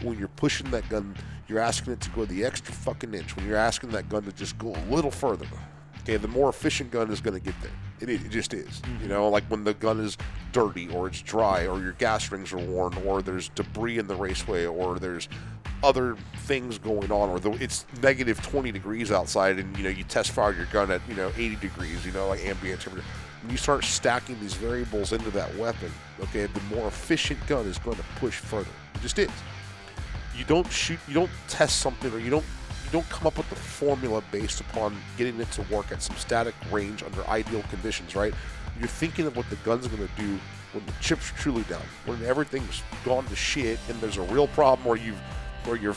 when you're pushing that gun, you're asking it to go the extra fucking inch. When you're asking that gun to just go a little further, okay, the more efficient gun is going to get there. It just is. You know, like when the gun is dirty or it's dry or your gas rings are worn or there's debris in the raceway or there's other things going on or it's negative 20 degrees outside and, you know, you test fire your gun at, you know, 80 degrees, you know, like ambient temperature. When you start stacking these variables into that weapon, okay, the more efficient gun is going to push further. It just is. You don't test something or you don't come up with the formula based upon getting it to work at some static range under ideal conditions, right? You're thinking of what the gun's going to do when the chips are truly down, when everything's gone to shit and there's a real problem where you're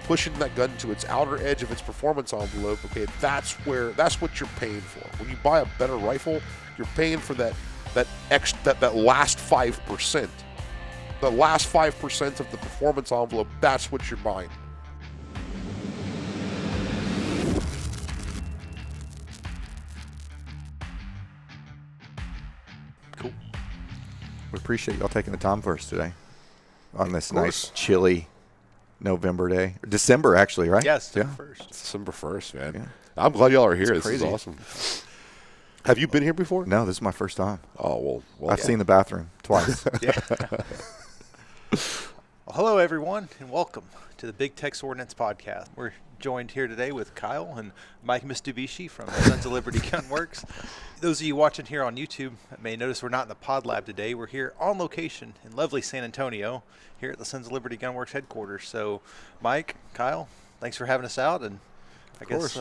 pushing that gun to its outer edge of its performance envelope. Okay, that's what you're paying for. When you buy a better rifle, you're paying for that last 5%. The last 5% of the performance envelope, that's what you're buying. Cool. We appreciate y'all taking the time for us today on this nice, chilly November day. December, actually, right? Yes, December 1st. December 1st, man. Yeah. I'm glad y'all are here. It's this crazy. is awesome. Have you been here before? No, this is my first time. Oh, well I've seen the bathroom twice. Yeah. Well, hello, everyone, and welcome to the Big Tex Ordnance Podcast. We're joined here today with Kyle and Mike Mitsubishi from Sons of Liberty Gun Works. Those of you watching here on YouTube may notice we're not in the pod lab today. We're here on location in lovely San Antonio, here at the Sons of Liberty Gun Works headquarters. So, Mike, Kyle, thanks for having us out, and I guess.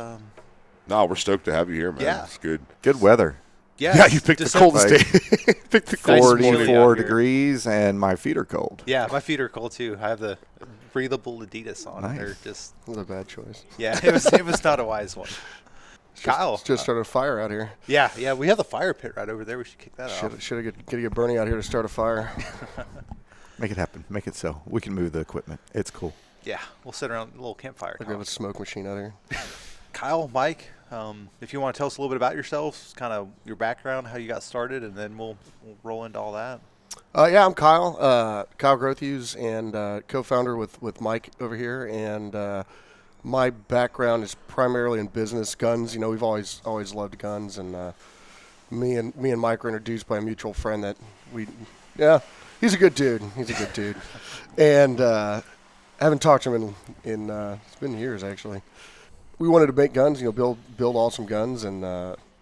No, we're stoked to have you here, man. Yeah. It's good. Good weather. Yeah, You picked the coldest day. Picked the Nice coldest morning. day. 44 degrees, and my feet are cold. Yeah, my feet are cold too. I have the breathable Adidas on. Nice. They're just Not a bad choice. yeah. It was not a wise one. Kyle, Just started a fire out here. yeah, we have the fire pit right over there. We should kick that off. Should have get Bernie out here to start a fire. Make it happen. Make it so. We can move the equipment. It's cool. Yeah, we'll sit around a little campfire. We have a smoke machine out here. Kyle, Mike, if you want to tell us a little bit about yourselves, kind of your background, how you got started, and then we'll roll into all that. Yeah, I'm Kyle. Kyle Grothuse, and co-founder with Mike over here. And my background is primarily in business, guns. You know, we've always loved guns, and me and Mike were introduced by a mutual friend that he's a good dude. And I haven't talked to him in it's been years actually. We wanted to make guns, you know, build awesome guns, and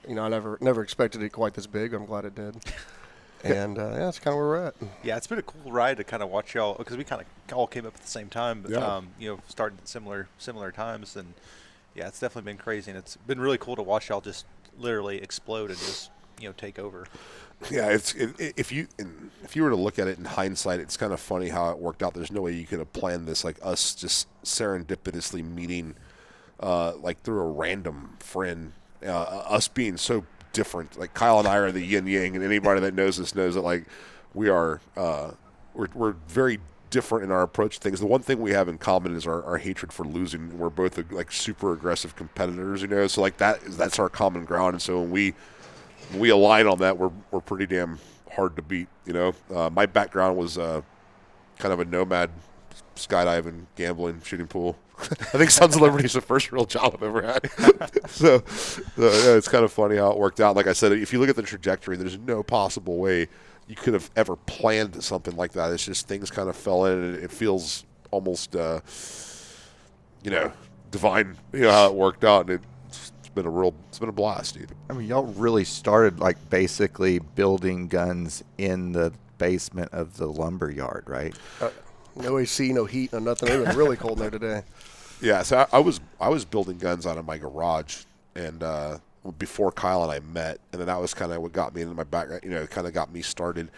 you know, I never expected it quite this big. I'm glad it did. And that's kind of where we're at. Yeah, it's been a cool ride to kind of watch y'all, because we kind of all came up at the same time, but you know, started at similar times, and yeah, it's definitely been crazy, and it's been really cool to watch y'all just literally explode and just, you know, take over. Yeah, if you were to look at it in hindsight, it's kind of funny how it worked out. There's no way you could have planned this, like us just serendipitously meeting, like through a random friend, us being so different. Like Kyle and I are the yin yang, and anybody that knows us knows that like we are we're very different in our approach to things. The one thing we have in common is our hatred for losing. We're both like super aggressive competitors, you know. So like that's our common ground. And so when we align on that, we're pretty damn hard to beat, you know. My background was kind of a nomad, skydiving, gambling, shooting pool. I think Sons of Liberty is the first real job I've ever had. so yeah, it's kind of funny how it worked out. Like I said, if you look at the trajectory, there's no possible way you could have ever planned something like that. It's just things kind of fell in, and it feels almost, you know, divine. You know how it worked out, and it's been a blast, dude. I mean, y'all really started like basically building guns in the basement of the lumber yard, right? No AC, no heat, no nothing. It was really cold in there today. Yeah, so I was building guns out of my garage, and before Kyle and I met, and then that was kind of what got me into my background. You know, kind of got me started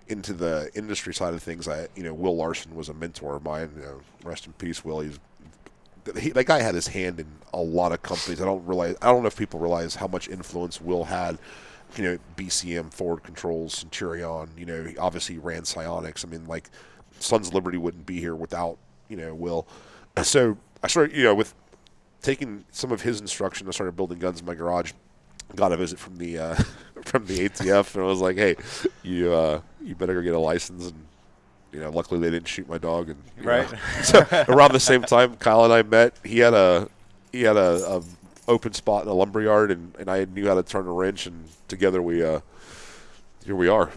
into the industry side of things. Will Larson was a mentor of mine. You know, rest in peace, Will. That guy had his hand in a lot of companies. I don't know if people realize how much influence Will had. You know, BCM, Forward Controls, Centurion. You know, he obviously ran Psionics. I mean, like, Sons of Liberty wouldn't be here without, you know, Will. So I started, you know, with taking some of his instruction. I started building guns in my garage. Got a visit from the from the ATF, and I was like, hey, you better go get a license and, luckily they didn't shoot my dog. And Right. So around the same time Kyle and I met, he had a open spot in a lumberyard, and I knew how to turn a wrench, and together we here we are.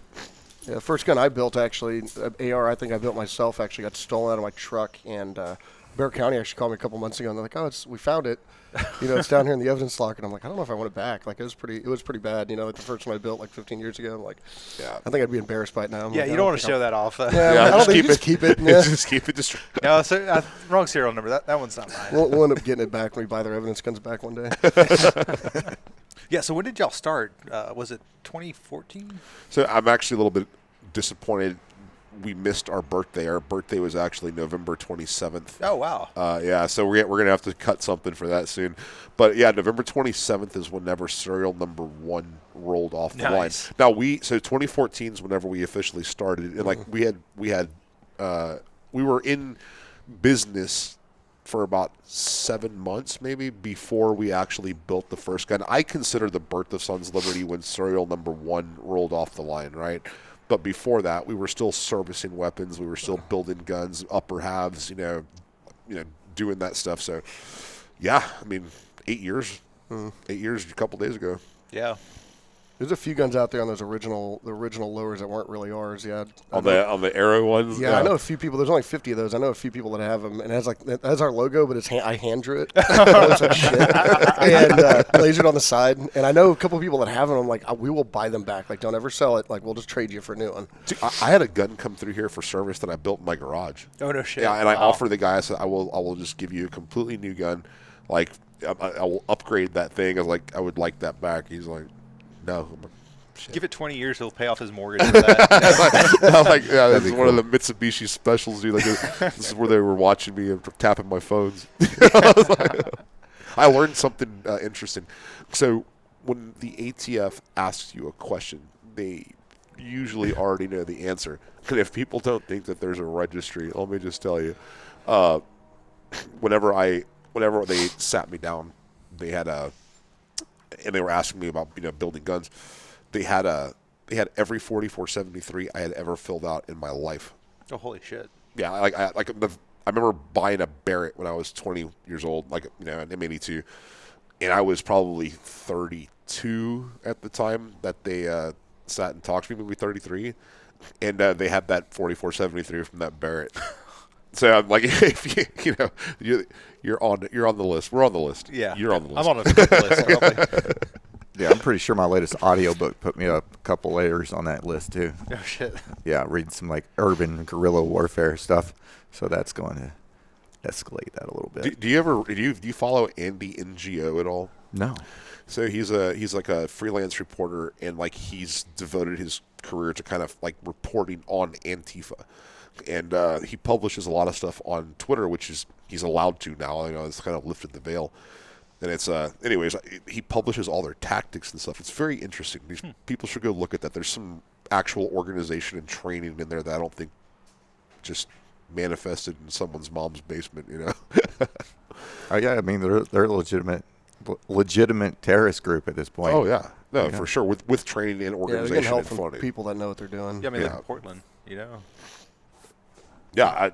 Yeah, the first gun I built, actually, AR, I think I built myself, actually got stolen out of my truck. And Bear County actually called me a couple months ago, and they're like, "Oh, we found it. It's down here in the evidence locker." And I'm like, I don't know if I want it back. Like, it was pretty bad. Like the first one I built like 15 years ago. I'm like, Yeah. I think I'd be embarrassed by it now. Yeah, you don't want to show that off. Yeah, just I don't think just keep it. Yeah. Just keep it. Just No, so, wrong serial number. That one's not mine. We'll end up getting it back when we buy their evidence guns back one day. Yeah, so when did y'all start? Was it 2014? So I'm actually a little bit disappointed. We missed our birthday. Our birthday was actually November 27th. Oh, wow. Yeah, so we're gonna have to cut something for that soon. But yeah, November 27th is whenever serial number 1 rolled off the line. Now so 2014 is whenever we officially started, and like we were in business for about 7 months maybe before we actually built the first gun. I consider the birth of Sons of Liberty when serial number 1 rolled off the line, right? But before that, we were still servicing weapons. We were still building guns, upper halves, doing that stuff. So, yeah, I mean, 8 years. 8 years a couple days ago. Yeah. There's a few guns out there on those original lowers that weren't really ours. Yeah. On the Arrow ones. Yeah, I know a few people. There's only 50 of those. I know a few people that have them, and it has our logo, but I hand drew it. It's like shit. And lasered on the side. And I know a couple of people that have them. I'm like, we will buy them back. Like, don't ever sell it. Like, we'll just trade you for a new one. Dude, I had a gun come through here for service that I built in my garage. Oh, no shit. Yeah, and I offered the guy, I said, I will just give you a completely new gun. Like, I will upgrade that thing. I was like, I would like that back. He's like, no. Shit. Give it 20 years, he'll pay off his mortgage for that. I'm like, yeah, this is one of the Mitsubishi specials, dude. Like, this is where they were watching me and tapping my phones. I learned something interesting. So when the ATF asks you a question, they usually already know the answer. And if people don't think that there's a registry, let me just tell you, whenever they sat me down, they were asking me about building guns. They had every 4473 I had ever filled out in my life. Oh, holy shit! Yeah, I remember buying a Barrett when I was 20 years old, in 82, and I was probably 32 at the time that they sat and talked to me, maybe 33, and they had that 4473 from that Barrett. So I'm like, if you're on the list. We're on the list. Yeah, you're on the list. I'm on the list. Probably. Yeah, I'm pretty sure my latest audiobook put me up a couple layers on that list too. Oh shit. Yeah, reading some like urban guerrilla warfare stuff. So that's going to escalate that a little bit. Do you follow Andy NGO at all? No. So he's like a freelance reporter, and like he's devoted his career to kind of like reporting on Antifa. And he publishes a lot of stuff on Twitter, which he's allowed to now. It's kind of lifted the veil. And it's anyways, he publishes all their tactics and stuff. It's very interesting. These people should go look at that. There's some actual organization and training in there that I don't think just manifested in someone's mom's basement. Oh yeah, I mean they're a legitimate terrorist group at this point. Oh yeah, no, for sure. With training and organization, they're getting help and from funding. people that know what they're doing. Yeah, I mean, like in Portland, Yeah,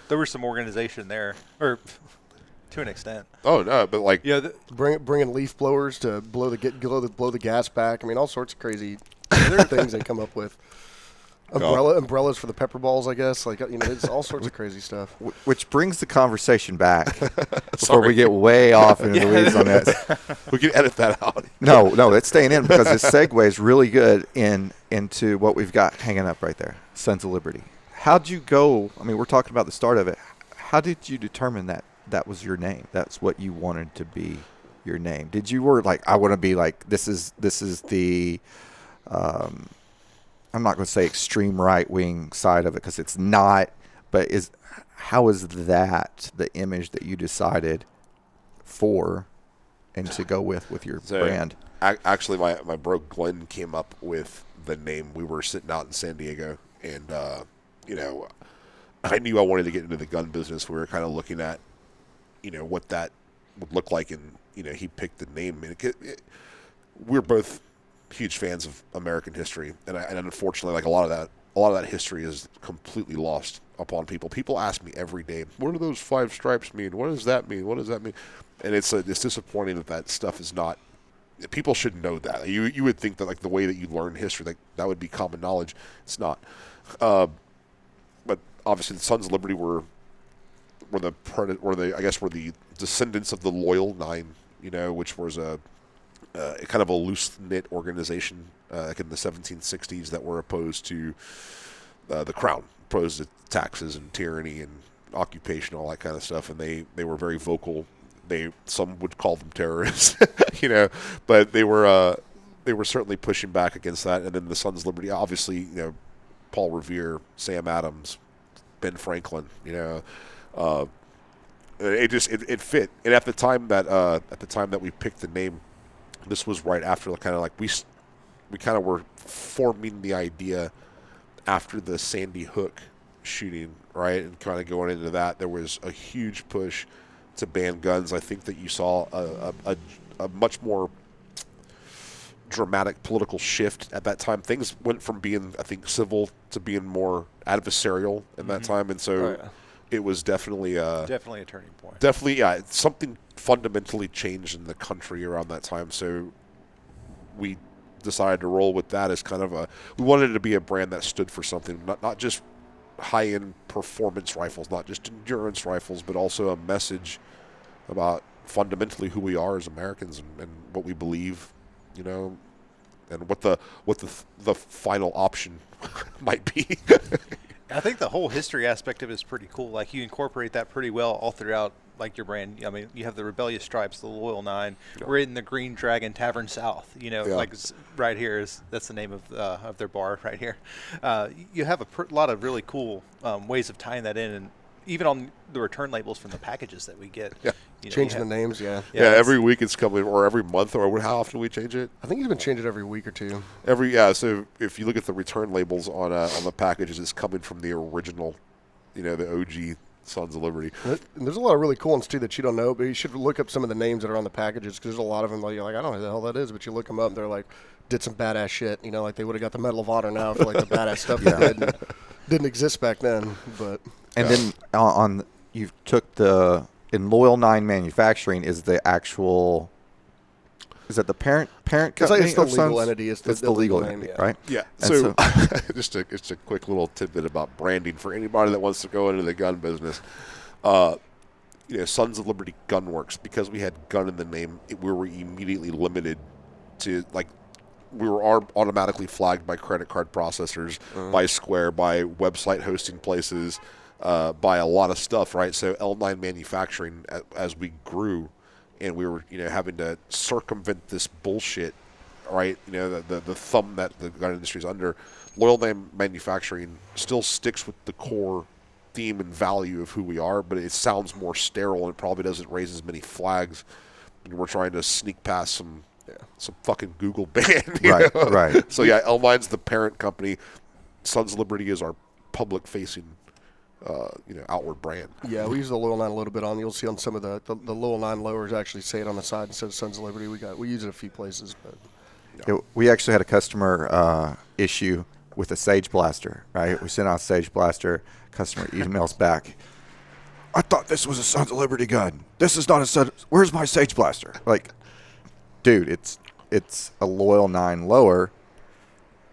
there was some organization there, or to an extent. Oh no, but like bringing leaf blowers to blow the gas back. I mean, all sorts of crazy things they come up with. Umbrellas for the pepper balls, I guess. It's all sorts of crazy stuff. Which brings the conversation back before we get way off into the weeds on this. We can edit that out. No, that's staying in because this segues really good into what we've got hanging up right there, Sons of Liberty. How'd you go? I mean, we're talking about the start of it. How did you determine that was your name? That's what you wanted to be your name. Did you were like, I want to be like, this is the, I'm not going to say extreme right wing side of it because it's not, but how is that the image that you decided for and to go with your brand? Actually, my bro Glenn came up with the name. We were sitting out in San Diego, and I knew I wanted to get into the gun business. We were kind of looking at what that would look like, and he picked the name. We're both huge fans of American history, and unfortunately, like a lot of that a lot of that history is completely lost upon people. People ask me every day, what do those 5 stripes mean? What does that mean? What does that mean? And it's disappointing that stuff is not. People should know that. You would think that like the way that you learn history, like that would be common knowledge. It's not. But obviously, the Sons of Liberty were the descendants of the Loyal Nine, which was a kind of a loose knit organization like in the 1760s that were opposed to the crown, opposed to taxes and tyranny and occupation, all that kind of stuff, and they were very vocal. Some would call them terrorists, but they were certainly pushing back against that. And then the Sons of Liberty, obviously, Paul Revere, Sam Adams, Ben Franklin, it fit. And at the time that we picked the name, this was right after the kind of like we kind of were forming the idea after the Sandy Hook shooting, right? And kind of going into that, there was a huge push to ban guns. I think that you saw a much more dramatic political shift at that time. Things went from being, I think, civil to being more adversarial in that time, and so it was definitely a turning point. Definitely, yeah. Something fundamentally changed in the country around that time, so we decided to roll with that as kind of we wanted it to be a brand that stood for something, not just high-end performance rifles, not just endurance rifles, but also a message about fundamentally who we are as Americans and what we believe, and what the final option might be. I think the whole history aspect of it is pretty cool. Like, you incorporate that pretty well all throughout, like, your brand. I mean, you have the Rebellious Stripes, the Loyal Nine. Yeah. We're in the Green Dragon Tavern South. Like right here that's the name of their bar right here. You have a lot of really cool ways of tying that in, and even on the return labels from the packages that we get. Yeah. Changing the names, yeah. Yeah, every week it's coming, or every month, or how often do we change it? I think he's been changing it every week or two. So if you look at the return labels on the packages, it's coming from the original, the OG Sons of Liberty. And there's a lot of really cool ones, too, that you don't know, but you should look up some of the names that are on the packages, because there's a lot of them that you're like, I don't know who the hell that is, but you look them up, and they're like, did some badass shit, like they would have got the Medal of Honor now for like the badass stuff that didn't exist back then. But and then you took in Loyal 9 Manufacturing is that the parent company? It's the legal entity. It's the legal entity, right? Yeah. So just a quick little tidbit about branding for anybody that wants to go into the gun business. Sons of Liberty Gunworks, because we had gun in the name, we were immediately limited to, like, we were automatically flagged by credit card processors, by Square, by website hosting places, by a lot of stuff, right? So L9 Manufacturing, as we grew, and we were, having to circumvent this bullshit, right? The thumb that the gun industry is under. Loyal 9 Manufacturing still sticks with the core theme and value of who we are, but it sounds more sterile and it probably doesn't raise as many flags. And we're trying to sneak past some fucking Google ban. Right. So yeah, L9's the parent company. Sons of Liberty is our public-facing, outward brand. Yeah, we use the Loyal 9 a little bit on. You'll see on some of the Loyal 9 lowers actually say it on the side instead of Sons of Liberty. We use it a few places, but we actually had a customer issue with a Sage Blaster. Right, we sent out a Sage Blaster. Customer emails back, I thought this was a Sons of Liberty gun. This is not a Sons. Where's my Sage Blaster? Like, dude, it's a Loyal 9 lower.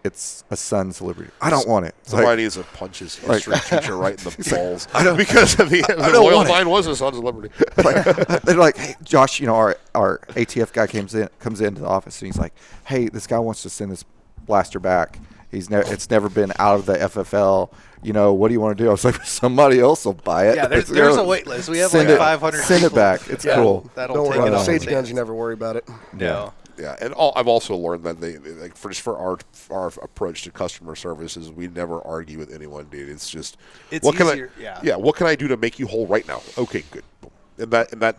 It's a Sons of Liberty. I don't want it. Somebody needs to punch his history teacher right in the balls. Because the Loyal 9 was a Sons of Liberty. They're like, hey, Josh, our ATF guy comes into the office and he's like, hey, this guy wants to send this blaster back. It's never been out of the FFL. What do you want to do? I was like, somebody else will buy it. Yeah, there's a wait list. We have 500 Send it back. It's cool. Don't worry take about it. Sage guns. You never worry about it. No. Yeah, and I've also learned that for our approach to customer service is we never argue with anyone, dude. It's just what easier. What can I do to make you whole right now? Okay, good. And that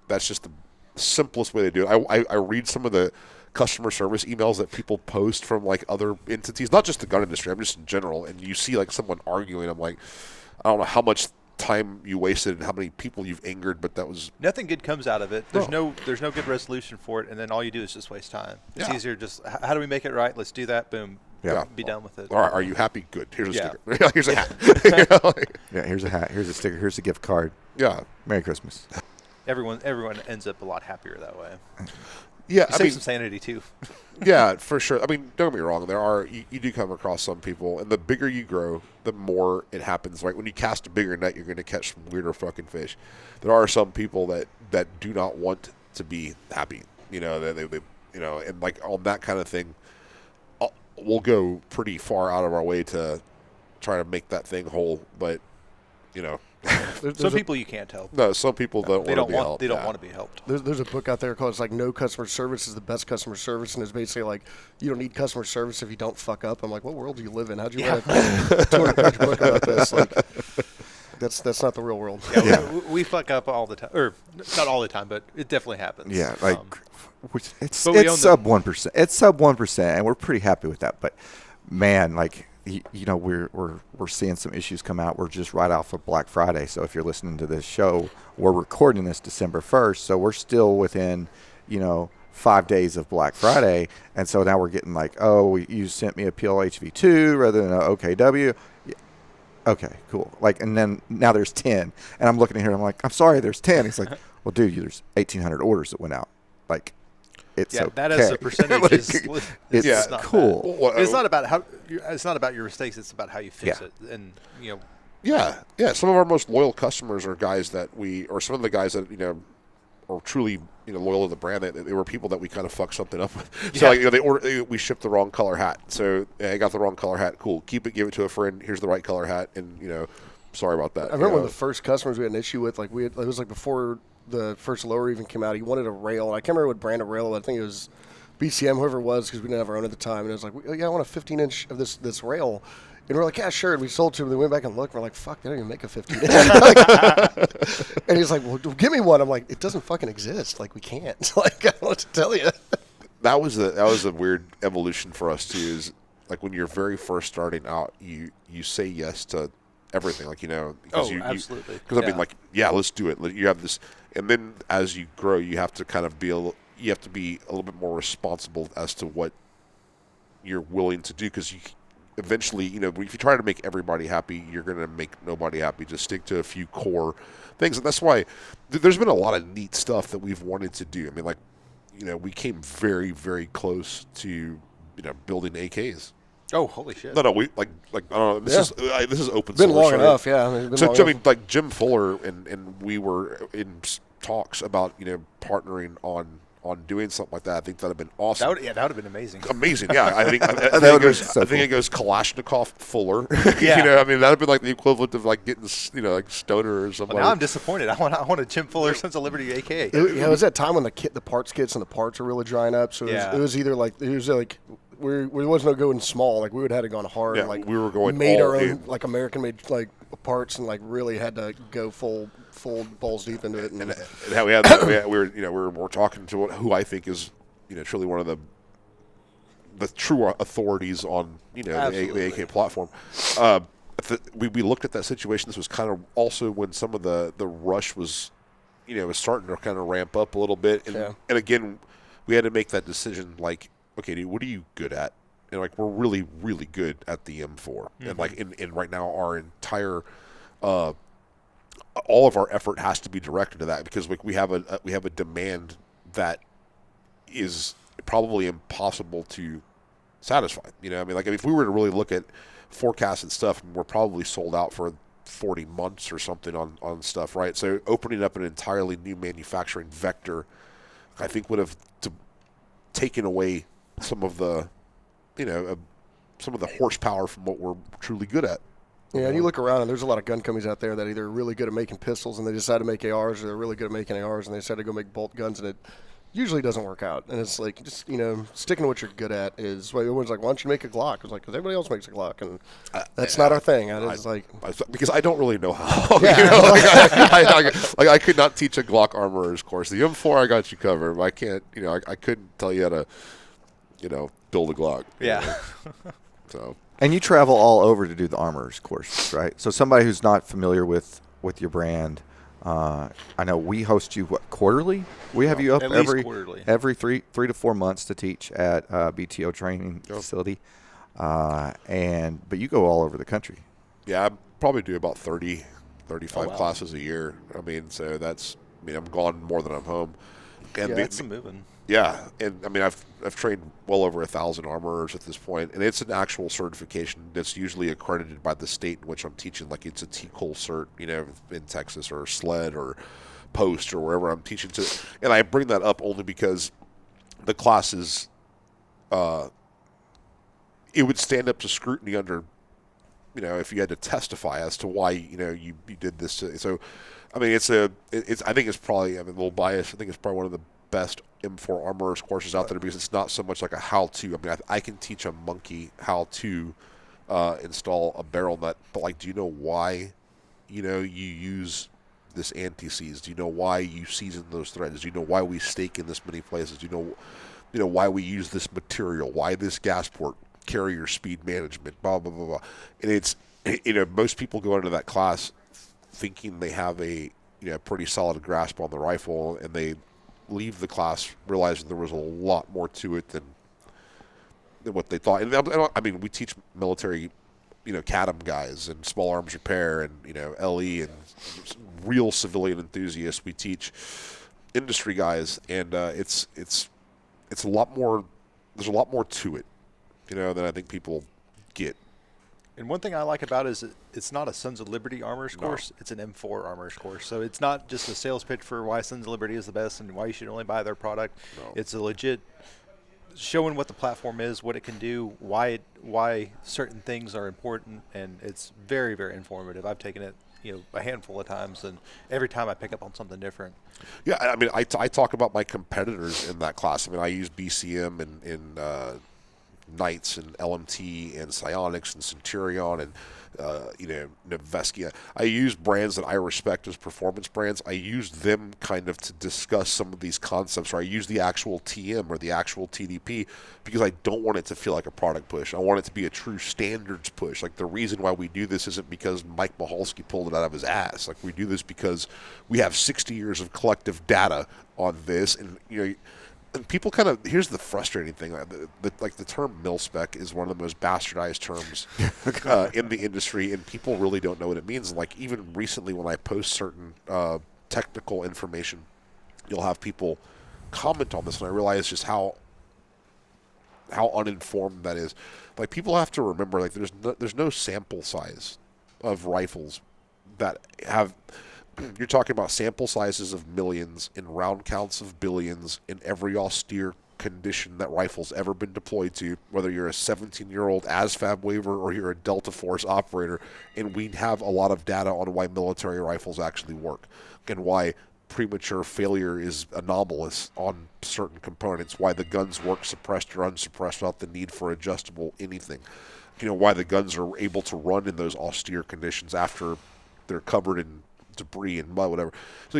that's just the simplest way to do it. I read some of the customer service emails that people post from like other entities, not just the gun industry. I'm just in general, and you see like someone arguing. I'm like, I don't know how much time you wasted and how many people you've angered, but that was nothing good comes out of it. There's no good resolution for it, and then all you do is just waste time. It's easier just how do we make it right? Let's do that. Boom. Yeah. be done with it. All right, are you happy? Good. Here's a Yeah. sticker. Here's a hat. Yeah, here's a hat. Here's a sticker. Here's a gift card. Yeah. Merry Christmas. Everyone ends up a lot happier that way. Yeah, You save some sanity too. Yeah, for sure. I mean, don't get me wrong. There are you do come across some people, and the bigger you grow, the more it happens. Right when you cast a bigger net, you're going to catch some weirder fucking fish. There are some people that do not want to be happy. You know, they and like on that kind of thing, we'll go pretty far out of our way to try to make that thing whole. But Some people you can't help. No, some people don't want to be helped. They don't want to be helped. There's a book out there called, it's like No Customer Service is the Best Customer Service, and it's basically like you don't need customer service if you don't fuck up. I'm like, what world do you live in? How'd you write a 200-page book about this? Like, that's not the real world. Yeah, we fuck up all the time, or not all the time, but it definitely happens. Yeah, like it's sub 1%. It's sub 1%, and we're pretty happy with that. But man, like we're seeing some issues come out. We're just right off of Black Friday, so if you're listening to this show, we're recording this December 1st, so we're still within 5 days of Black Friday, and so now we're getting like, oh, you sent me a PLHV2 rather than an OKW. Yeah. Okay, cool. Like, and then now there's 10, and I'm looking at here, I'm like, I'm sorry, there's 10. He's like, well, dude, there's 1,800 orders that went out. Like, it's okay. That as a percentage it's not cool. Well, it's not about it's not about your mistakes. It's about how you fix it, and Yeah. Some of our most loyal customers are guys that or some of the guys that are truly loyal to the brand. They were people that we kind of fucked something up with. So we shipped the wrong color hat. So I got the wrong color hat. Cool. Keep it. Give it to a friend. Here's the right color hat. And sorry about that. I remember one of the first customers we had an issue with. Like it was like before the first lower even came out. He wanted a rail, and I can't remember what brand of rail. I think it was BCM, whoever it was, because we didn't have our own at the time. And it was like, yeah, I want a 15-inch of this rail. And we're like, yeah, sure. And we sold to him. They went back and looked. And we're like, fuck, they don't even make a 15-inch. And he's like, well, give me one. I'm like, it doesn't fucking exist. Like, we can't. Like, I don't know what to tell you. That was a weird evolution for us too. Is like when you're very first starting out, you say yes to everything. Like absolutely. Because I mean, like, yeah, let's do it. You have this, and then as you grow, you have to kind of be a little bit more responsible as to what you're willing to do, because you eventually, if you try to make everybody happy, you're going to make nobody happy. Just stick to a few core things. And that's why there's been a lot of neat stuff that we've wanted to do. I mean, like, we came very, very close to, building AKs. Oh, holy shit. No, we like I don't know. This is open source. Been long right? enough, yeah. So, I mean, like Jim Fuller and we were in talks about, partnering on doing something like that. I think that would have been awesome. That would have been amazing. Amazing, yeah. I think it goes Kalashnikov Fuller. Yeah. I mean, that would be like the equivalent of like getting, like Stoner or something. Well, now I'm disappointed. I want a Jim Fuller Sons of Liberty AK. It was that time when the parts kits and the parts are really drying up. So it was either like we wasn't no going small. Like we would have had to gone hard. Yeah, like we were going made all our own in. like American made like parts, and like really had to go full balls deep into it. And how we were talking to who I think is truly one of the true authorities on the AK platform. We looked at that situation. This was kind of also when some of the rush was was starting to kind of ramp up a little bit, and again we had to make that decision. Like, okay, dude, what are you good at? And like, we're really, really good at the M4, and like in right now our entire all of our effort has to be directed to that, because we have a demand that is probably impossible to satisfy. I mean, like if we were to really look at forecasts and stuff, we're probably sold out for 40 months or something on stuff, right? So opening up an entirely new manufacturing vector, I think would have taken away some of the horsepower from what we're truly good at. Yeah, and you look around, and there's a lot of gun companies out there that either are really good at making pistols and they decide to make ARs, or they're really good at making ARs and they decide to go make bolt guns, and it usually doesn't work out. And it's like, just, sticking to what you're good at is why everyone's like, why don't you make a Glock? It's like, because everybody else makes a Glock, and that's not our thing. Because I don't really know how. Yeah. I could not teach a Glock armorer's course. The M4, I got you covered, but I can't, I couldn't tell you how to, build a Glock. Yeah. So. And you travel all over to do the armorer's courses, right? So somebody who's not familiar with your brand, I know we host you quarterly. We have you up every 3 to 4 months to teach at BTO training facility. but you go all over the country. Yeah, I probably do about 30, 35 wow. classes a year. I mean, so I'm gone more than I'm home. And Yeah, that's some moving. Yeah, and I mean, I've trained well over 1,000 armorers at this point, and it's an actual certification that's usually accredited by the state in which I'm teaching. Like it's a TCOL cert, in Texas or SLED or Post or wherever I'm teaching to. And I bring that up only because the classes, it would stand up to scrutiny under, if you had to testify as to why, you did this. So, I mean, I think it's probably, I'm a little biased. I think it's probably one of the best M4 armorers courses out there because it's not so much like a how-to. I mean, I can teach a monkey how to install a barrel nut, but do you know why, you use this anti-seize? Do you know why you season those threads? Do you know why we stake in this many places? Do you know why we use this material? Why this gas port? Carrier speed management, blah, blah, blah, blah. And it's, most people go into that class thinking they have a, pretty solid grasp on the rifle, and they leave the class realizing there was a lot more to it than what they thought. And I mean, we teach military, CADM guys and small arms repair and, LE and real civilian enthusiasts. We teach industry guys, and it's a lot more, there's a lot more to it, than I think people get. And one thing I like about it is it's not a Sons of Liberty armorers course. It's an M4 armorers course. So it's not just a sales pitch for why Sons of Liberty is the best and why you should only buy their product. No. It's a legit showing what the platform is, what it can do, why certain things are important, and it's very, very informative. I've taken it, a handful of times, and every time I pick up on something different. Yeah, I mean, I talk about my competitors in that class. I mean, I use BCM and Knights and LMT and Psionics and Centurion and Neveskia. I use brands that I respect as performance brands. I use them kind of to discuss some of these concepts, or I use the actual TM or the actual TDP because I don't want it to feel like a product push. I want it to be a true standards push. Like, the reason why we do this isn't because Mike Mahalski pulled it out of his ass. Like, we do this because we have 60 years of collective data on this, and and people kind of, here's the frustrating thing, the term mil-spec is one of the most bastardized terms in the industry, and people really don't know what it means. Like, even recently when I post certain technical information, you'll have people comment on this, and I realize just how uninformed that is. Like, people have to remember, like, there's no sample size of rifles that have... You're talking about sample sizes of millions in round counts of billions in every austere condition that rifle's ever been deployed to, whether you're a 17-year-old ASFAB waiver or you're a Delta Force operator, and we have a lot of data on why military rifles actually work and why premature failure is anomalous on certain components, why the guns work suppressed or unsuppressed without the need for adjustable anything, why the guns are able to run in those austere conditions after they're covered in debris and mud, whatever. So,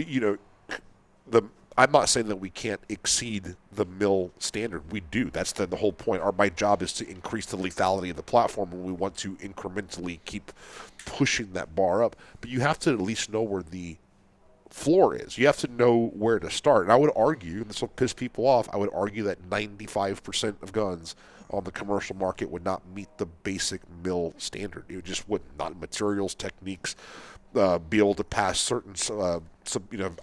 I'm not saying that we can't exceed the mil standard. We do. That's the whole point. My job is to increase the lethality of the platform, and we want to incrementally keep pushing that bar up. But you have to at least know where the floor is. You have to know where to start. And I would argue, and this will piss people off, I would argue that 95% of guns on the commercial market would not meet the basic mil standard. It just wouldn't. Not materials, techniques, be able to pass certain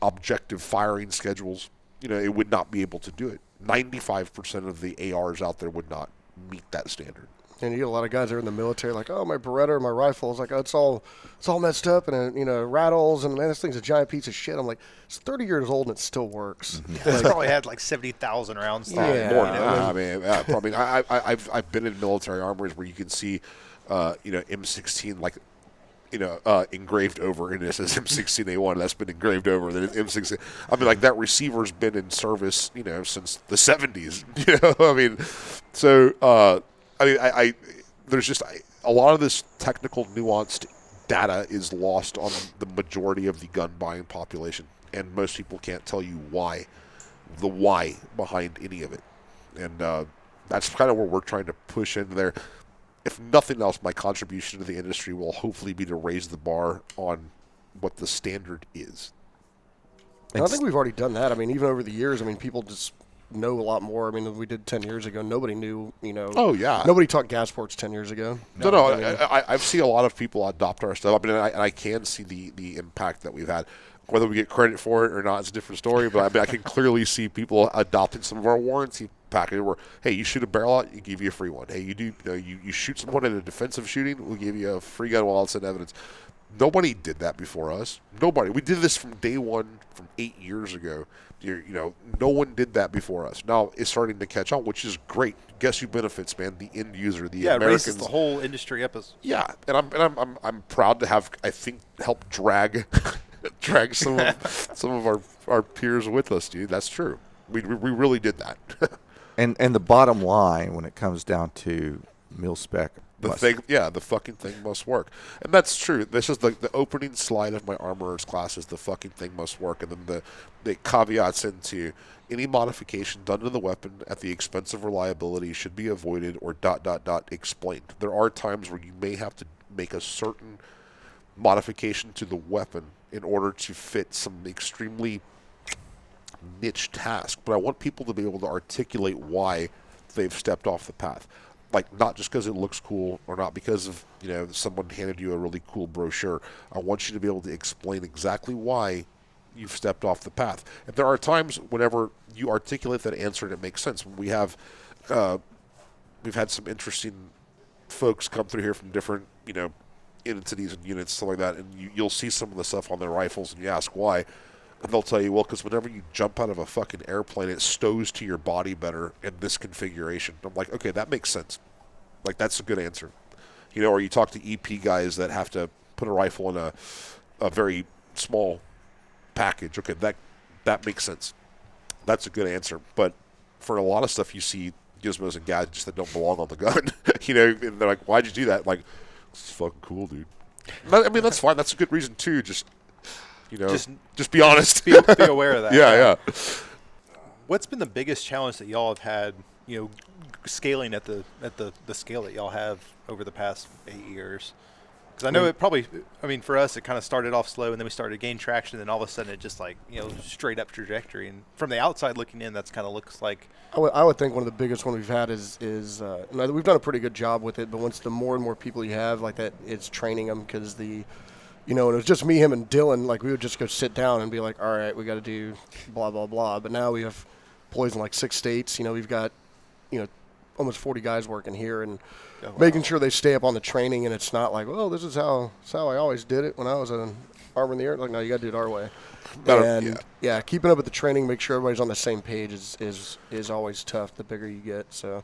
objective firing schedules. It would not be able to do it. 95% of the ARs out there would not meet that standard. And you get a lot of guys that are in the military, like, oh, my Beretta or my rifle is like, oh, it's all messed up and it rattles, and man, this thing's a giant piece of shit. I'm like, it's 30 years old and it still works. Mm-hmm. It's probably had like 70,000 rounds. Yeah, more than that. I mean, probably. I've been in military armories where you can see, M16 like. Engraved over, and it says M16A1. That's been engraved over. Then M16. I mean, like, that receiver's been in service, since the 70s. I mean, so there's just a lot of this technical, nuanced data is lost on the majority of the gun buying population, and most people can't tell you the why behind any of it, and that's kind of where we're trying to push into there. If nothing else, my contribution to the industry will hopefully be to raise the bar on what the standard is. And I think we've already done that. I mean, even over the years, people just know a lot more. I mean, than we did 10 years ago. Nobody knew, Oh, yeah. Nobody taught gas ports 10 years ago. No, I've seen a lot of people adopt our stuff. I mean, I can see the impact that we've had. Whether we get credit for it or not, it's a different story. But I mean, I can clearly see people adopting some of our warranty package where, hey, you shoot a barrel out, you give you a free one. Hey, you shoot someone in a defensive shooting, we'll give you a free gun while it's in evidence. Nobody did that before us. Nobody. We did this from day one, from 8 years ago. No one did that before us. Now it's starting to catch on, which is great. Guess who benefits, man? The end user, the Americans. It raises the whole industry up. Yeah, and I'm proud to have, I think, helped drag some of our peers with us, dude. That's true. We really did that. And the bottom line when it comes down to mil spec, the fucking thing must work. And that's true. This is the opening slide of my armorer's class is the fucking thing must work. And then the caveats into any modification done to the weapon at the expense of reliability should be avoided or ... explained. There are times where you may have to make a certain modification to the weapon in order to fit some extremely niche task. But I want people to be able to articulate why they've stepped off the path. Like, not just because it looks cool or not because of, someone handed you a really cool brochure. I want you to be able to explain exactly why you've stepped off the path. And there are times whenever you articulate that answer and it makes sense. When we've had some interesting folks come through here from different, entities and units, stuff like that, and you'll see some of the stuff on their rifles and you ask why. And they'll tell you, well, because whenever you jump out of a fucking airplane, it stows to your body better in this configuration. I'm like, okay, that makes sense. Like, that's a good answer. Or you talk to EP guys that have to put a rifle in a very small package. Okay, that makes sense. That's a good answer. But for a lot of stuff, you see gizmos and gadgets that don't belong on the gun. And they're like, why'd you do that? Like, it's fucking cool, dude. I mean, that's fine. That's a good reason, too. Just be honest. Be aware of that. Yeah. What's been the biggest challenge that y'all have had, scaling at the scale that y'all have over the past 8 years? Because I know it probably, for us, it kind of started off slow, and then we started to gain traction, and then all of a sudden it just straight up trajectory. And from the outside looking in, that's kind of looks like. I would think one of the biggest one we've had is we've done a pretty good job with it, but once the more and more people you have like that, it's training them because and it was just me, him, and Dylan. Like, we would just go sit down and be like, all right, we got to do blah, blah, blah. But now we have employees in like 6 states. We've got, almost 40 guys working here and making sure they stay up on the training. And it's not like, well, this is how I always did it when I was an armor in the air. Like, no, you got to do it our way. Keeping up with the training, make sure everybody's on the same page is always tough the bigger you get. So,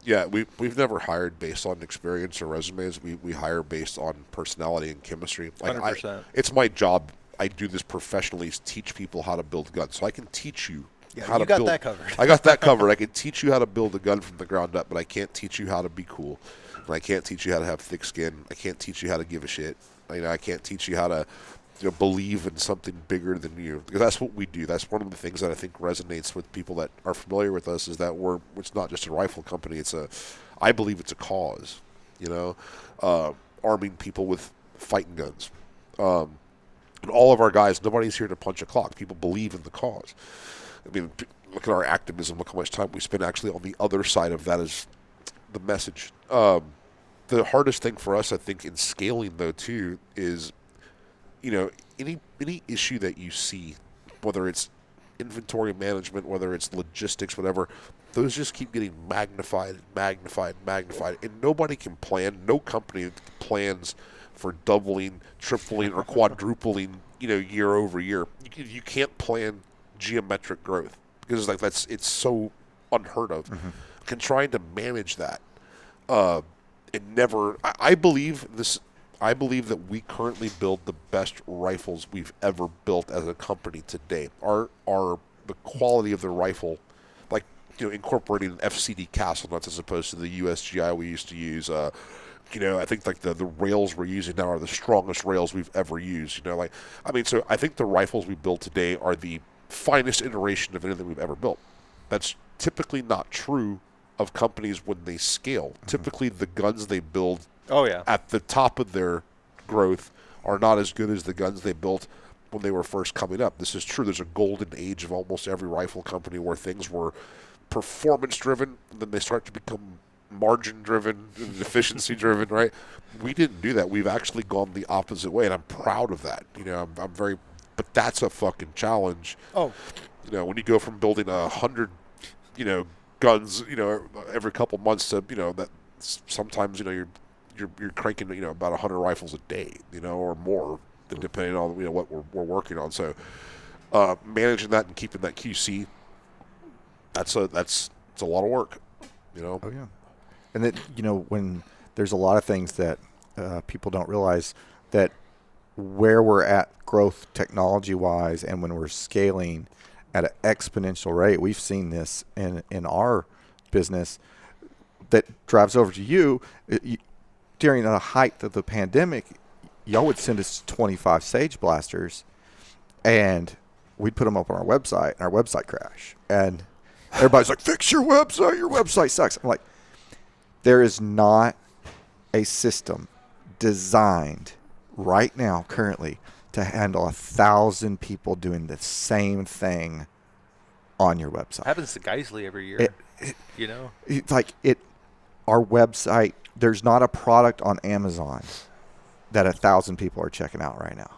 yeah, we've never hired based on experience or resumes. We hire based on personality and chemistry. Like 100%. It's my job. I do this professionally. Is teach people how to build guns, so I can teach you how to build. You got that covered. I got that covered. I can teach you how to build a gun from the ground up, but I can't teach you how to be cool. And I can't teach you how to have thick skin. I can't teach you how to give a shit. I can't teach you how to believe in something bigger than you, because that's what we do. That's one of the things that I think resonates with people that are familiar with us is that it's not just a rifle company. I believe it's a cause, arming people with fighting guns. And all of our guys, nobody's here to punch a clock. People believe in the cause. Look at our activism. Look how much time we spend actually on the other side of that is the message. The hardest thing for us, I think, in scaling, though, too, is any issue that you see, whether it's inventory management, whether it's logistics, whatever, those just keep getting magnified, and nobody can plan. No company plans for doubling, tripling, or quadrupling, year over year. You can't plan geometric growth because it's so unheard of. Mm-hmm. And trying to manage that, I believe that we currently build the best rifles we've ever built as a company today. The quality of the rifle, incorporating an FCD castle nuts as opposed to the USGI we used to use. I think the rails we're using now are the strongest rails we've ever used. So I think the rifles we build today are the finest iteration of anything we've ever built. That's typically not true of companies when they scale. Mm-hmm. Typically, the guns they build at the top of their growth are not as good as the guns they built when they were first coming up. This is true. There's a golden age of almost every rifle company where things were performance driven, and then they start to become margin driven and efficiency driven, right? We didn't do that. We've actually gone the opposite way, and I'm proud of that. I'm very, but that's a fucking challenge. Oh, when you go from building 100, guns, every couple months to, that sometimes, you're cranking, about 100 rifles a day, or more, depending on, what we're working on. So, managing that and keeping that QC, that's a lot of work, Oh yeah. And that, when there's a lot of things that people don't realize, that where we're at growth technology-wise and when we're scaling at an exponential rate, we've seen this in our business that drives over to you. During the height of the pandemic, y'all would send us 25 Sage Blasters, and we'd put them up on our website, and our website crash. And everybody's like, fix your website sucks. I'm like, there is not a system designed right now currently to handle 1,000 people doing the same thing on your website. It happens to Geisley every year. It's like our website, there's not a product on Amazon that 1,000 people are checking out right now.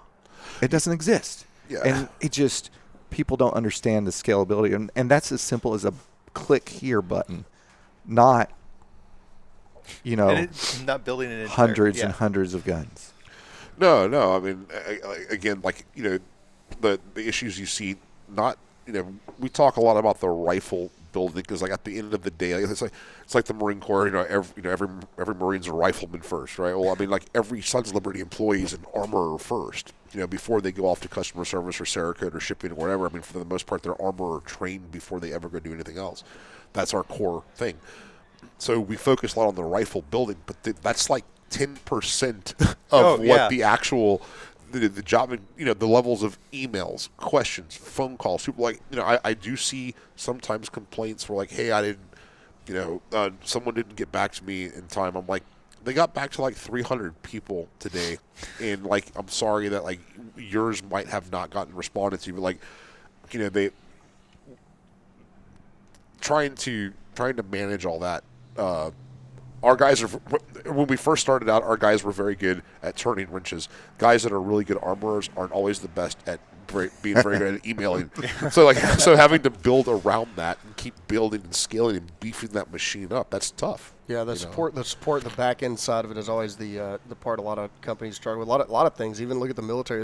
It doesn't exist. Yeah. And it just, people don't understand the scalability. And that's as simple as a click here button, not, and it's not building an entire, hundreds and hundreds of guns. No. I mean, again, the issues you see, not, we talk a lot about the rifle building because, at the end of the day, it's like the Marine Corps. Every Marine's a rifleman first, right? Well, I mean, every Sons of Liberty employee is an armorer first. Before they go off to customer service or Cerakote or shipping or whatever. I mean, for the most part, they're armorer trained before they ever go do anything else. That's our core thing. So we focus a lot on the rifle building, but that's 10% of what the actual the job, the levels of emails, questions, phone calls. People I do see sometimes complaints for hey, I didn't, someone didn't get back to me in time. I'm like, they got back to 300 people today, and I'm sorry that yours might have not gotten responded to, but they trying to manage all that. Our guys are, when we first started out, our guys were very good at turning wrenches. Guys that are really good armorers aren't always the best at being very good at emailing. So having to build around that and keep building and scaling and beefing that machine up, that's tough. Yeah, the support, the back end side of it is always the part a lot of companies struggle with. A lot of things. Even look at the military.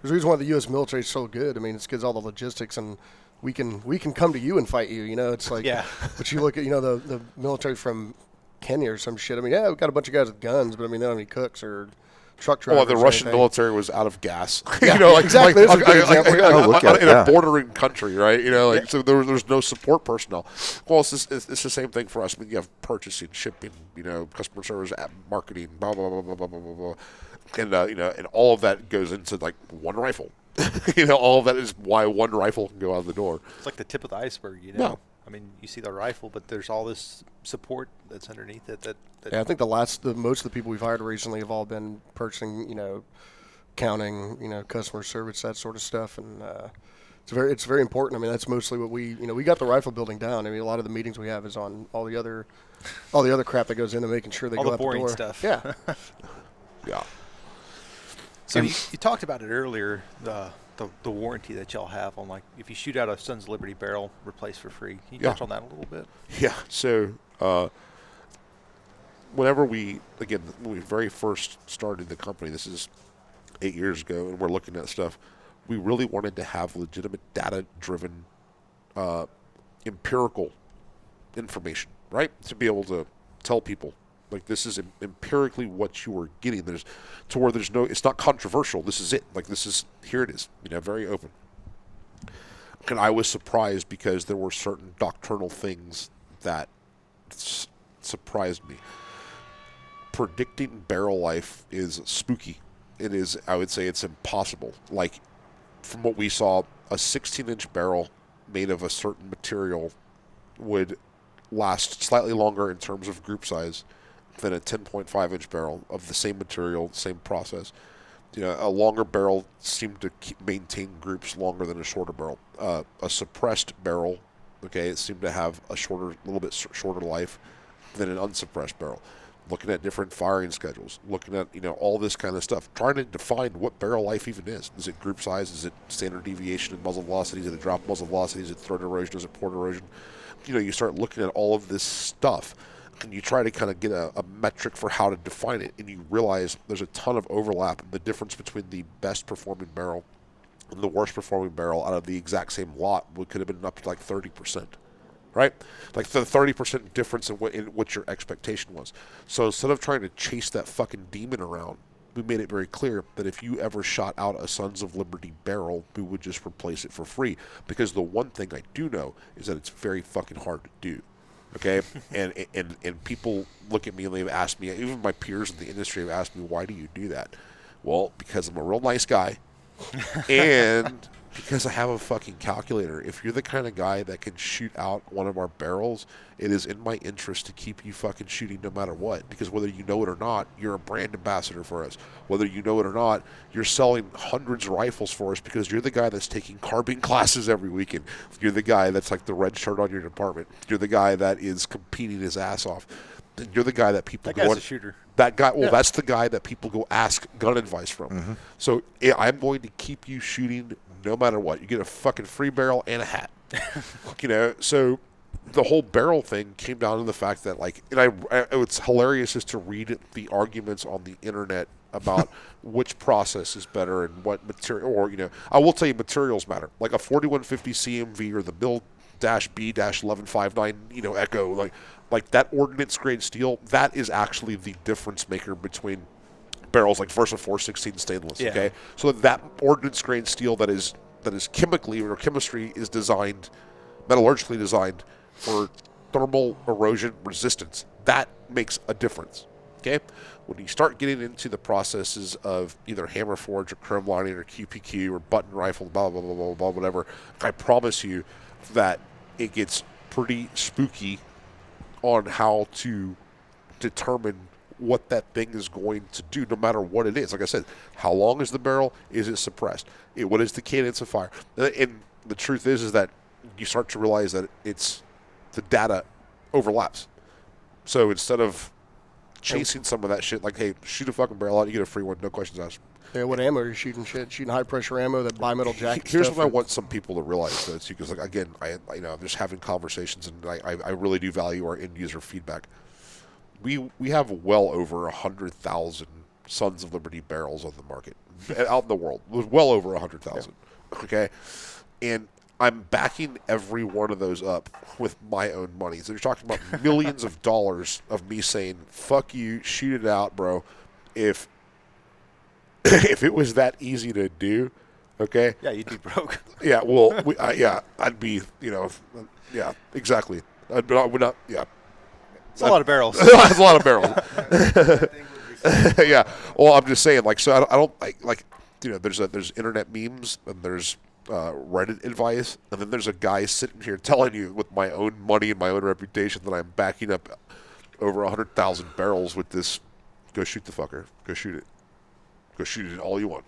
There's a reason why the U.S. military is so good. I mean, it's because all the logistics, and we can come to you and fight you. It's but you look at the military from Kenya or some shit. I mean, yeah, we've got a bunch of guys with guns, but I mean, they don't have any cooks or truck drivers. Well, the Russian military was out of gas. Yeah, exactly. In a bordering country, right? So there's no support personnel. Well, it's the same thing for us. I mean, you have purchasing, shipping, customer service, marketing, blah blah blah blah blah blah blah, and and all of that goes into one rifle. All of that is why one rifle can go out the door. It's like the tip of the iceberg, No. I mean, you see the rifle, but there's all this support that's underneath it. Yeah, I think most of the people we've hired recently have all been purchasing, accounting, customer service, that sort of stuff, and it's very important. I mean, that's mostly what we got the rifle building down. I mean, a lot of the meetings we have is on all the other crap that goes into making sure they go out the door. All the boring stuff. Yeah. Yeah. So you talked about it earlier, the warranty that y'all have on if you shoot out a Sons of Liberty barrel, replace for free. Can you touch on that a little bit? Yeah. So when we very first started the company, this is 8 years ago, and we're looking at stuff, we really wanted to have legitimate data-driven, empirical information, right? To be able to tell people, this is empirically what you are getting. It's not controversial. This is it. Here it is. Very open. And I was surprised because there were certain doctrinal things that surprised me. Predicting barrel life is spooky. It is, I would say, it's impossible. From what we saw, a 16-inch barrel made of a certain material would last slightly longer in terms of group size than a 10.5-inch barrel of the same material, same process. A longer barrel seemed to maintain groups longer than a shorter barrel. A suppressed barrel, okay, it seemed to have a little bit shorter life than an unsuppressed barrel. Looking at different firing schedules, looking at all this kind of stuff, trying to define what barrel life even is. Is it group size? Is it standard deviation in muzzle velocity? Is it drop muzzle velocity? Is it throat erosion? Is it port erosion? You start looking at all of this stuff, and you try to kind of get a metric for how to define it, and you realize there's a ton of overlap. The difference between the best performing barrel and the worst performing barrel out of the exact same lot could have been up to like 30%. Right? Like the 30% difference in what your expectation was. So instead of trying to chase that fucking demon around, we made it very clear that if you ever shot out a Sons of Liberty barrel, we would just replace it for free. Because the one thing I do know is that it's very fucking hard to do. Okay? and people look at me and they've asked me, even my peers in the industry have asked me, why do you do that? Well, because I'm a real nice guy. And because I have a fucking calculator. If you're the kind of guy that can shoot out one of our barrels, it is in my interest to keep you fucking shooting no matter what. Because whether you know it or not, you're a brand ambassador for us. Whether you know it or not, you're selling hundreds of rifles for us because you're the guy that's taking carbine classes every weekend. You're the guy that's like the red shirt on your department. You're the guy that is competing his ass off. And you're the guy that people go. That guy's a shooter. That guy, well, that's the guy that people go ask gun advice from. Mm-hmm. So I'm going to keep you shooting no matter what. You get a fucking free barrel and a hat. So the whole barrel thing came down to the fact that, like, and it's hilarious just to read the arguments on the internet about which process is better and what material, or, I will tell you materials matter. Like a 4150 CMV or the Bill-B-1159, Echo, like that ordnance grade steel, that is actually the difference maker between barrels like Versa 416 stainless. Yeah. Okay, so that ordnance grade steel that is chemically or chemistry is designed, metallurgically designed for thermal erosion resistance. That makes a difference. Okay, when you start getting into the processes of either hammer forge or chrome lining or QPQ or button rifle, blah blah blah blah blah, whatever, I promise you that it gets pretty spooky on how to determine what that thing is going to do, no matter what it is. Like I said, how long is the barrel? Is it suppressed? What is the cadence of fire? And the truth is that you start to realize that the data overlaps. So instead of chasing some of that shit, like, hey, shoot a fucking barrel out, you get a free one, no questions asked. Yeah, what ammo are you shooting? Shooting high pressure ammo, that bimetal jacket. Here's stuff, what I want some people to realize, though, too, because, like, again, I'm just having conversations, and I really do value our end user feedback. We have well over 100,000 Sons of Liberty barrels on the market out in the world. Well over 100,000. Yeah. Okay, and I'm backing every one of those up with my own money. So you're talking about millions of dollars of me saying, "Fuck you, shoot it out, bro." If it was that easy to do, okay? Yeah, you'd be broke. Yeah, well, I'd be, yeah, exactly. I would not, yeah. It's a lot of barrels. It's a lot of barrels. Yeah. Well, I'm just saying, like, so I don't like, there's internet memes and there's Reddit advice, and then there's a guy sitting here telling you with my own money and my own reputation that I'm backing up over 100,000 barrels with this. Go shoot the fucker. Go shoot it. Go shoot it all you want.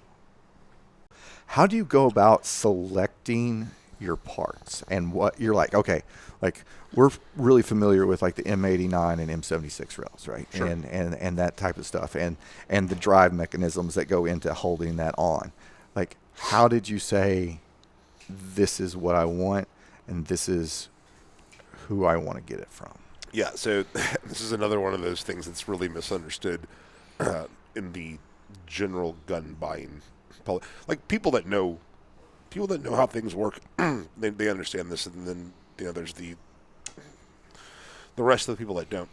How do you go about selecting your parts and what you're like? Okay, like we're really familiar with like the M89 and M76 rails, right? Sure. And that type of stuff, and the drive mechanisms that go into holding that on. Like, how did you say this is what I want and this is who I want to get it from? Yeah, so this is another one of those things that's really misunderstood in the general gun buying. Like people that know how things work, they understand this, and then there's the rest of the people that don't.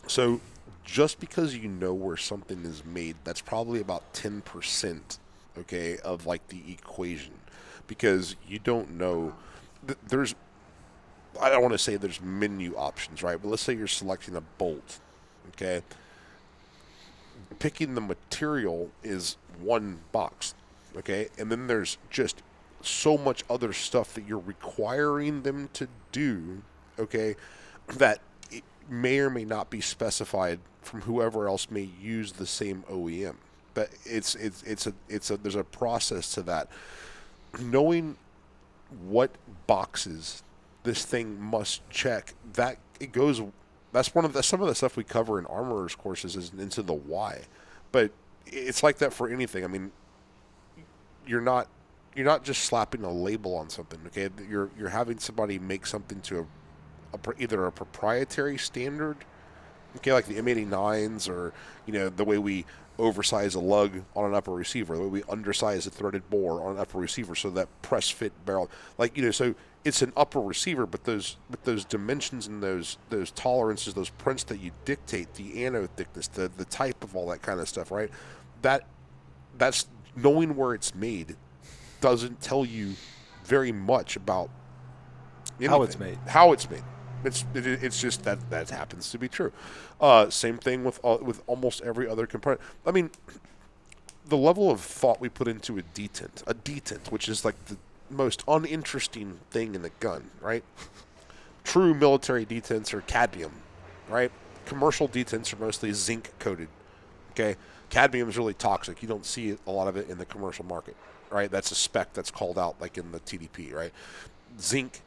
So just because you know where something is made, that's probably about 10%, okay, of like the equation, because you don't know. I don't want to say there's menu options, right? But let's say you're selecting a bolt, okay? Picking the material is one box, okay? And then there's just so much other stuff that you're requiring them to do, okay, that it may or may not be specified from whoever else may use the same OEM, But there's a process to that. Knowing what boxes this thing must check, that it goes. That's some of the stuff we cover in armorers courses is into the why. But it's like that for anything. I mean, you're not just slapping a label on something. Okay, you're having somebody make something to either a proprietary standard. Okay, like the M89s, or the way we oversize a lug on an upper receiver, the way we undersize a threaded bore on an upper receiver, so that press fit barrel, so it's an upper receiver, but those dimensions and those tolerances, those prints that you dictate, the anode thickness, the type of all that kind of stuff, right? That's knowing where it's made doesn't tell you very much about anything. How it's made. It's just that happens to be true. Same thing with almost every other component. I mean, the level of thought we put into a detent, which is like the most uninteresting thing in the gun, right? True military detents are cadmium, right? Commercial detents are mostly zinc coated. Okay, cadmium is really toxic. You don't see a lot of it in the commercial market, right? That's a spec that's called out, like in the TDP, right? Zinc.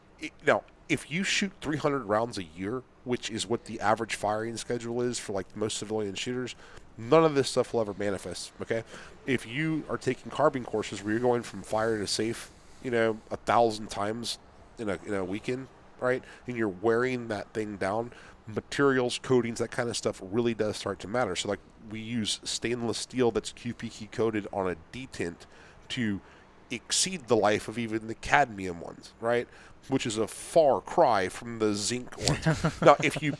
Now, if you shoot 300 rounds a year, which is what the average firing schedule is for like most civilian shooters, none of this stuff will ever manifest. Okay, if you are taking carbine courses where you're going from fire to safe, 1,000 times in a weekend, right, and you're wearing that thing down, materials, coatings, that kind of stuff really does start to matter. So like we use stainless steel that's QPK coated on a detent to exceed the life of even the cadmium ones, right? Which is a far cry from the zinc ones. Now, if you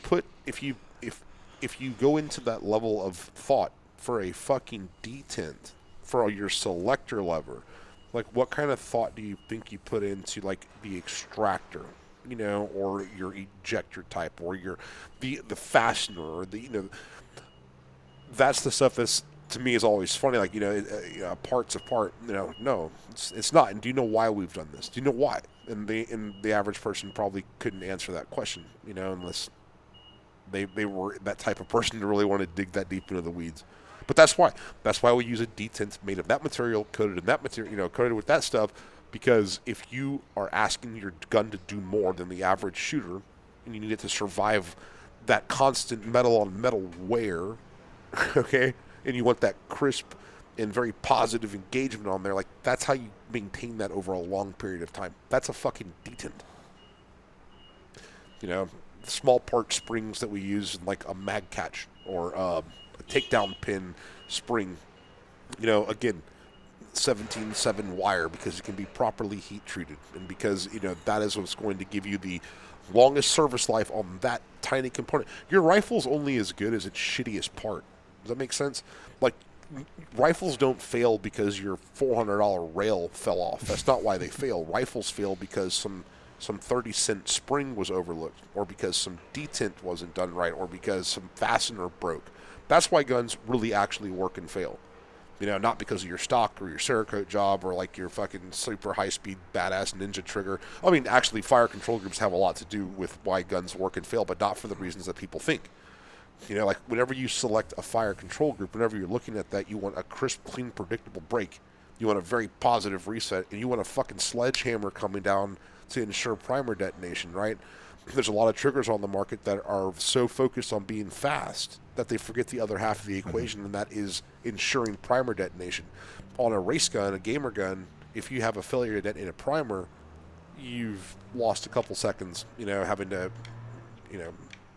go into that level of thought for a fucking detent, for your selector lever, like what kind of thought do you think you put into like the extractor, or your ejector type, or the fastener, or that's the stuff that's, to me, is always funny. Like, parts of part. No, it's not. And do you know why we've done this? Do you know why? And the average person probably couldn't answer that question, unless they were that type of person to really want to dig that deep into the weeds. But that's why. That's why we use a detent made of that material, coated in that material, coated with that stuff. Because if you are asking your gun to do more than the average shooter, and you need it to survive that constant metal on metal wear, okay, and you want that crisp and very positive engagement on there, like that's how you maintain that over a long period of time. That's a fucking detent. Small part springs that we use in like a mag catch or a takedown pin spring. Again, 17.7 wire, because it can be properly heat treated, and because that is what's going to give you the longest service life on that tiny component. Your rifle's only as good as its shittiest part. Does that make sense? Like, rifles don't fail because your $400 rail fell off. That's not why they fail. Rifles fail because some 30-cent spring was overlooked, or because some detent wasn't done right, or because some fastener broke. That's why guns really actually work and fail. Not because of your stock or your Cerakote job or like your fucking super high-speed badass ninja trigger. I mean, actually, fire control groups have a lot to do with why guns work and fail, but not for the reasons that people think. Like whenever you select a fire control group, whenever you're looking at that, you want a crisp, clean, predictable break. You want a very positive reset, and you want a fucking sledgehammer coming down to ensure primer detonation, right? There's a lot of triggers on the market that are so focused on being fast that they forget the other half of the equation, and that is ensuring primer detonation. On a race gun, a gamer gun, if you have a failure to detonate a primer, you've lost a couple seconds, having to,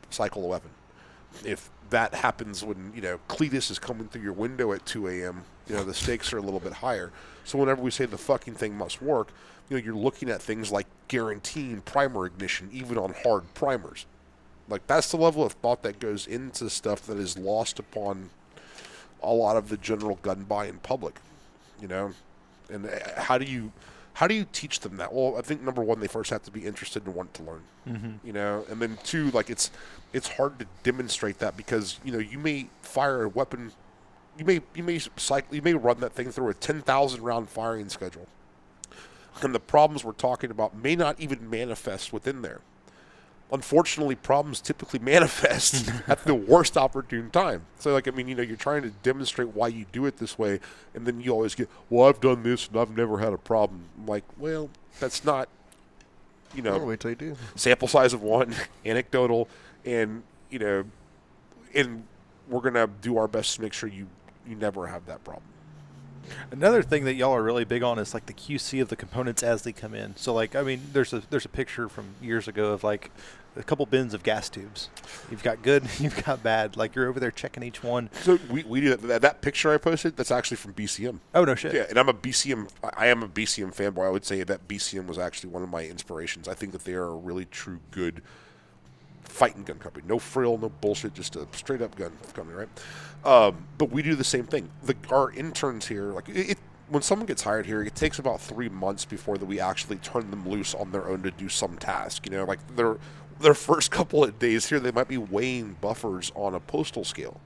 cycle a weapon. If that happens when, Cletus is coming through your window at 2 a.m., the stakes are a little bit higher. So whenever we say the fucking thing must work, you're looking at things like guaranteeing primer ignition, even on hard primers. Like, that's the level of thought that goes into stuff that is lost upon a lot of the general gun buying public, And how do you teach them that? Well, I think number one, they first have to be interested and want to learn. Mm-hmm. And then two, like it's hard to demonstrate that because you may fire a weapon, you may run that thing through a 10,000 round firing schedule, and the problems we're talking about may not even manifest within there. unfortunately, problems typically manifest at the worst opportune time. So, like, I mean, you're trying to demonstrate why you do it this way, and then you always get, well, I've done this and I've never had a problem. I'm like, well, that's not, I'll wait till you do. sample size of one, anecdotal, and, and we're going to do our best to make sure you never have that problem. Another thing that y'all are really big on is like the QC of the components as they come in. So like, I mean, there's a picture from years ago of like a couple bins of gas tubes. You've got good, you've got bad. Like you're over there checking each one. So we do that picture I posted. That's actually from BCM. Oh no shit. Yeah, and I am a BCM fanboy. I would say that BCM was actually one of my inspirations. I think that they are a really true good fighting gun company. No frill, no bullshit, just a straight up gun company, right? But we do the same thing. Our interns here, like when someone gets hired here, it takes about 3 months before that we actually turn them loose on their own to do some task. Like their first couple of days here, they might be weighing buffers on a postal scale.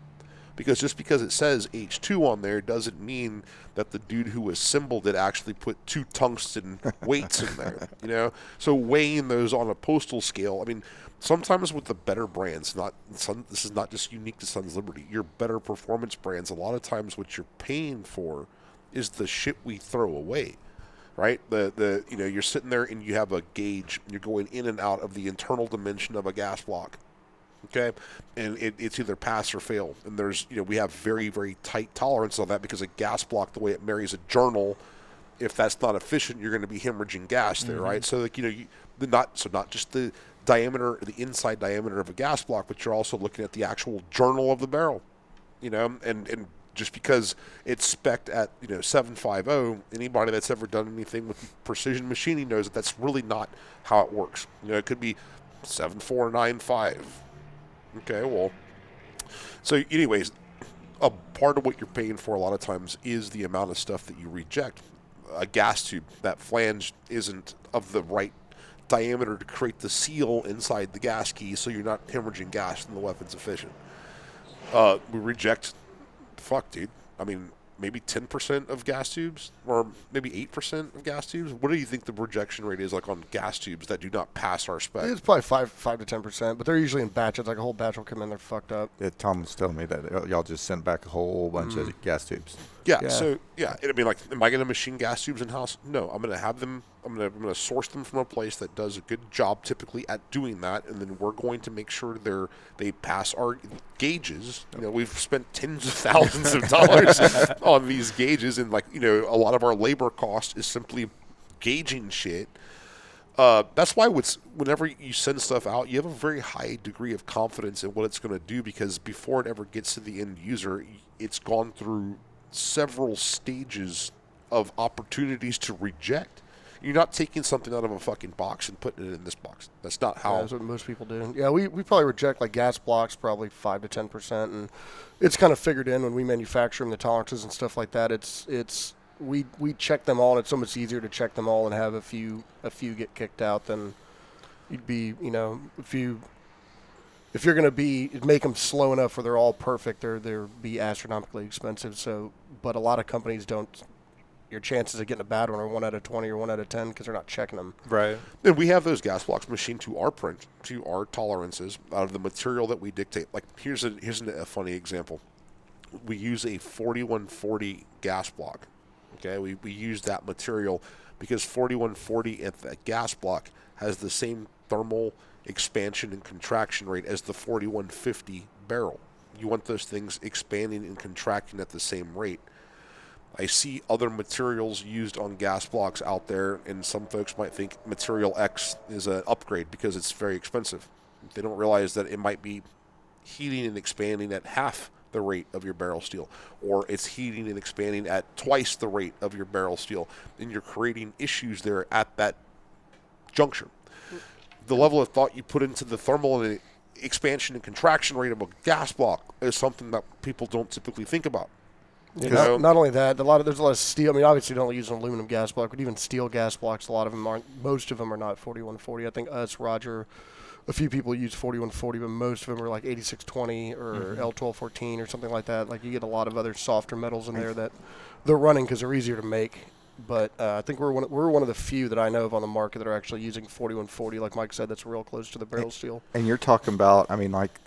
Because just because it says H2 on there doesn't mean that the dude who assembled it actually put 2 tungsten weights in there, So weighing those on a postal scale, I mean, sometimes with the better brands, this is not just unique to Sons Liberty, your better performance brands, a lot of times what you're paying for is the shit we throw away, right? You're sitting there and you have a gauge, you're going in and out of the internal dimension of a gas block. Okay, and it's either pass or fail, and there's we have very, very tight tolerance on that because a gas block, the way it marries a journal, if that's not efficient, you're going to be hemorrhaging gas there, right? So like not just the diameter, the inside diameter of a gas block, but you're also looking at the actual journal of the barrel, and just because it's spec'd at 750, anybody that's ever done anything with precision machining knows that that's really not how it works. It could be 7495. Okay, well, so anyways, a part of what you're paying for a lot of times is the amount of stuff that you reject. A gas tube, that flange isn't of the right diameter to create the seal inside the gas key, so you're not hemorrhaging gas and the weapon's efficient. We reject, dude. I mean, maybe 10% of gas tubes, or maybe 8% of gas tubes. What do you think the rejection rate is like on gas tubes that do not pass our spec? It's probably 5 to 10%, but they're usually in batches. Like a whole batch will come in, they're fucked up. Yeah, Tom was telling me that y'all just sent back a whole bunch of gas tubes. Yeah. So it'd be like, am I going to machine gas tubes in house? No, I'm going to have them. I'm going to source them from a place that does a good job typically at doing that, and then we're going to make sure they pass our gauges. We've spent tens of thousands of dollars on these gauges, and a lot of our labor cost is simply gauging shit. That's why whenever you send stuff out, you have a very high degree of confidence in what it's going to do, because before it ever gets to the end user, it's gone through several stages of opportunities to reject. You're not taking something out of a fucking box and putting it in this box. That's not how. Yeah, that's what most people do. Yeah, we probably reject like gas blocks, probably 5 to 10%, and it's kind of figured in when we manufacture them, the tolerances and stuff like that. We check them all, and it's so much easier to check them all and have a few get kicked out than you'd be. If you're going to make them slow enough where they're all perfect, they're be astronomically expensive. So, but a lot of companies don't. Your chances of getting a bad one are 1 out of 20 or 1 out of 10 because they're not checking them. Right. And we have those gas blocks machined to our print, to our tolerances, out of the material that we dictate. Like here's a funny example. We use a 4140 gas block. Okay, we use that material because 4140 at the gas block has the same thermal expansion and contraction rate as the 4150 barrel. You want those things expanding and contracting at the same rate. I see other materials used on gas blocks out there, and some folks might think material X is an upgrade because it's very expensive. They don't realize that it might be heating and expanding at half the rate of your barrel steel, or it's heating and expanding at twice the rate of your barrel steel, and you're creating issues there at that juncture. The level of thought you put into the thermal and expansion and contraction rate of a gas block is something that people don't typically think about. Yeah, not only that, there's a lot of steel. I mean, obviously, don't use an aluminum gas block, but even steel gas blocks, a lot of them aren't. Most of them are not 4140. I think Roger, a few people use 4140, but most of them are like 8620 or L1214 or something like that. Like you get a lot of other softer metals in there that they're running because they're easier to make. but I think we're one of the few that I know of on the market that are actually using 4140. Like Mike said, that's real close to the barrel steel. And you're talking about, I mean, like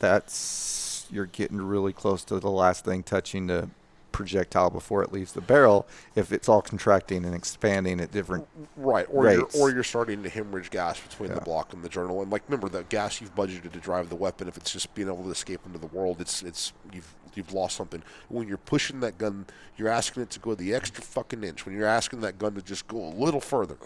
you're getting really close to the last thing touching the projectile before it leaves the barrel if it's all contracting and expanding at different rates. You're starting to hemorrhage gas between the block and the journal. And like, remember, the gas you've budgeted to drive the weapon, if it's just being able to escape into the world, it's you've lost something. When you're pushing that gun, you're asking it to go the extra fucking inch. When you're asking that gun to just go a little further,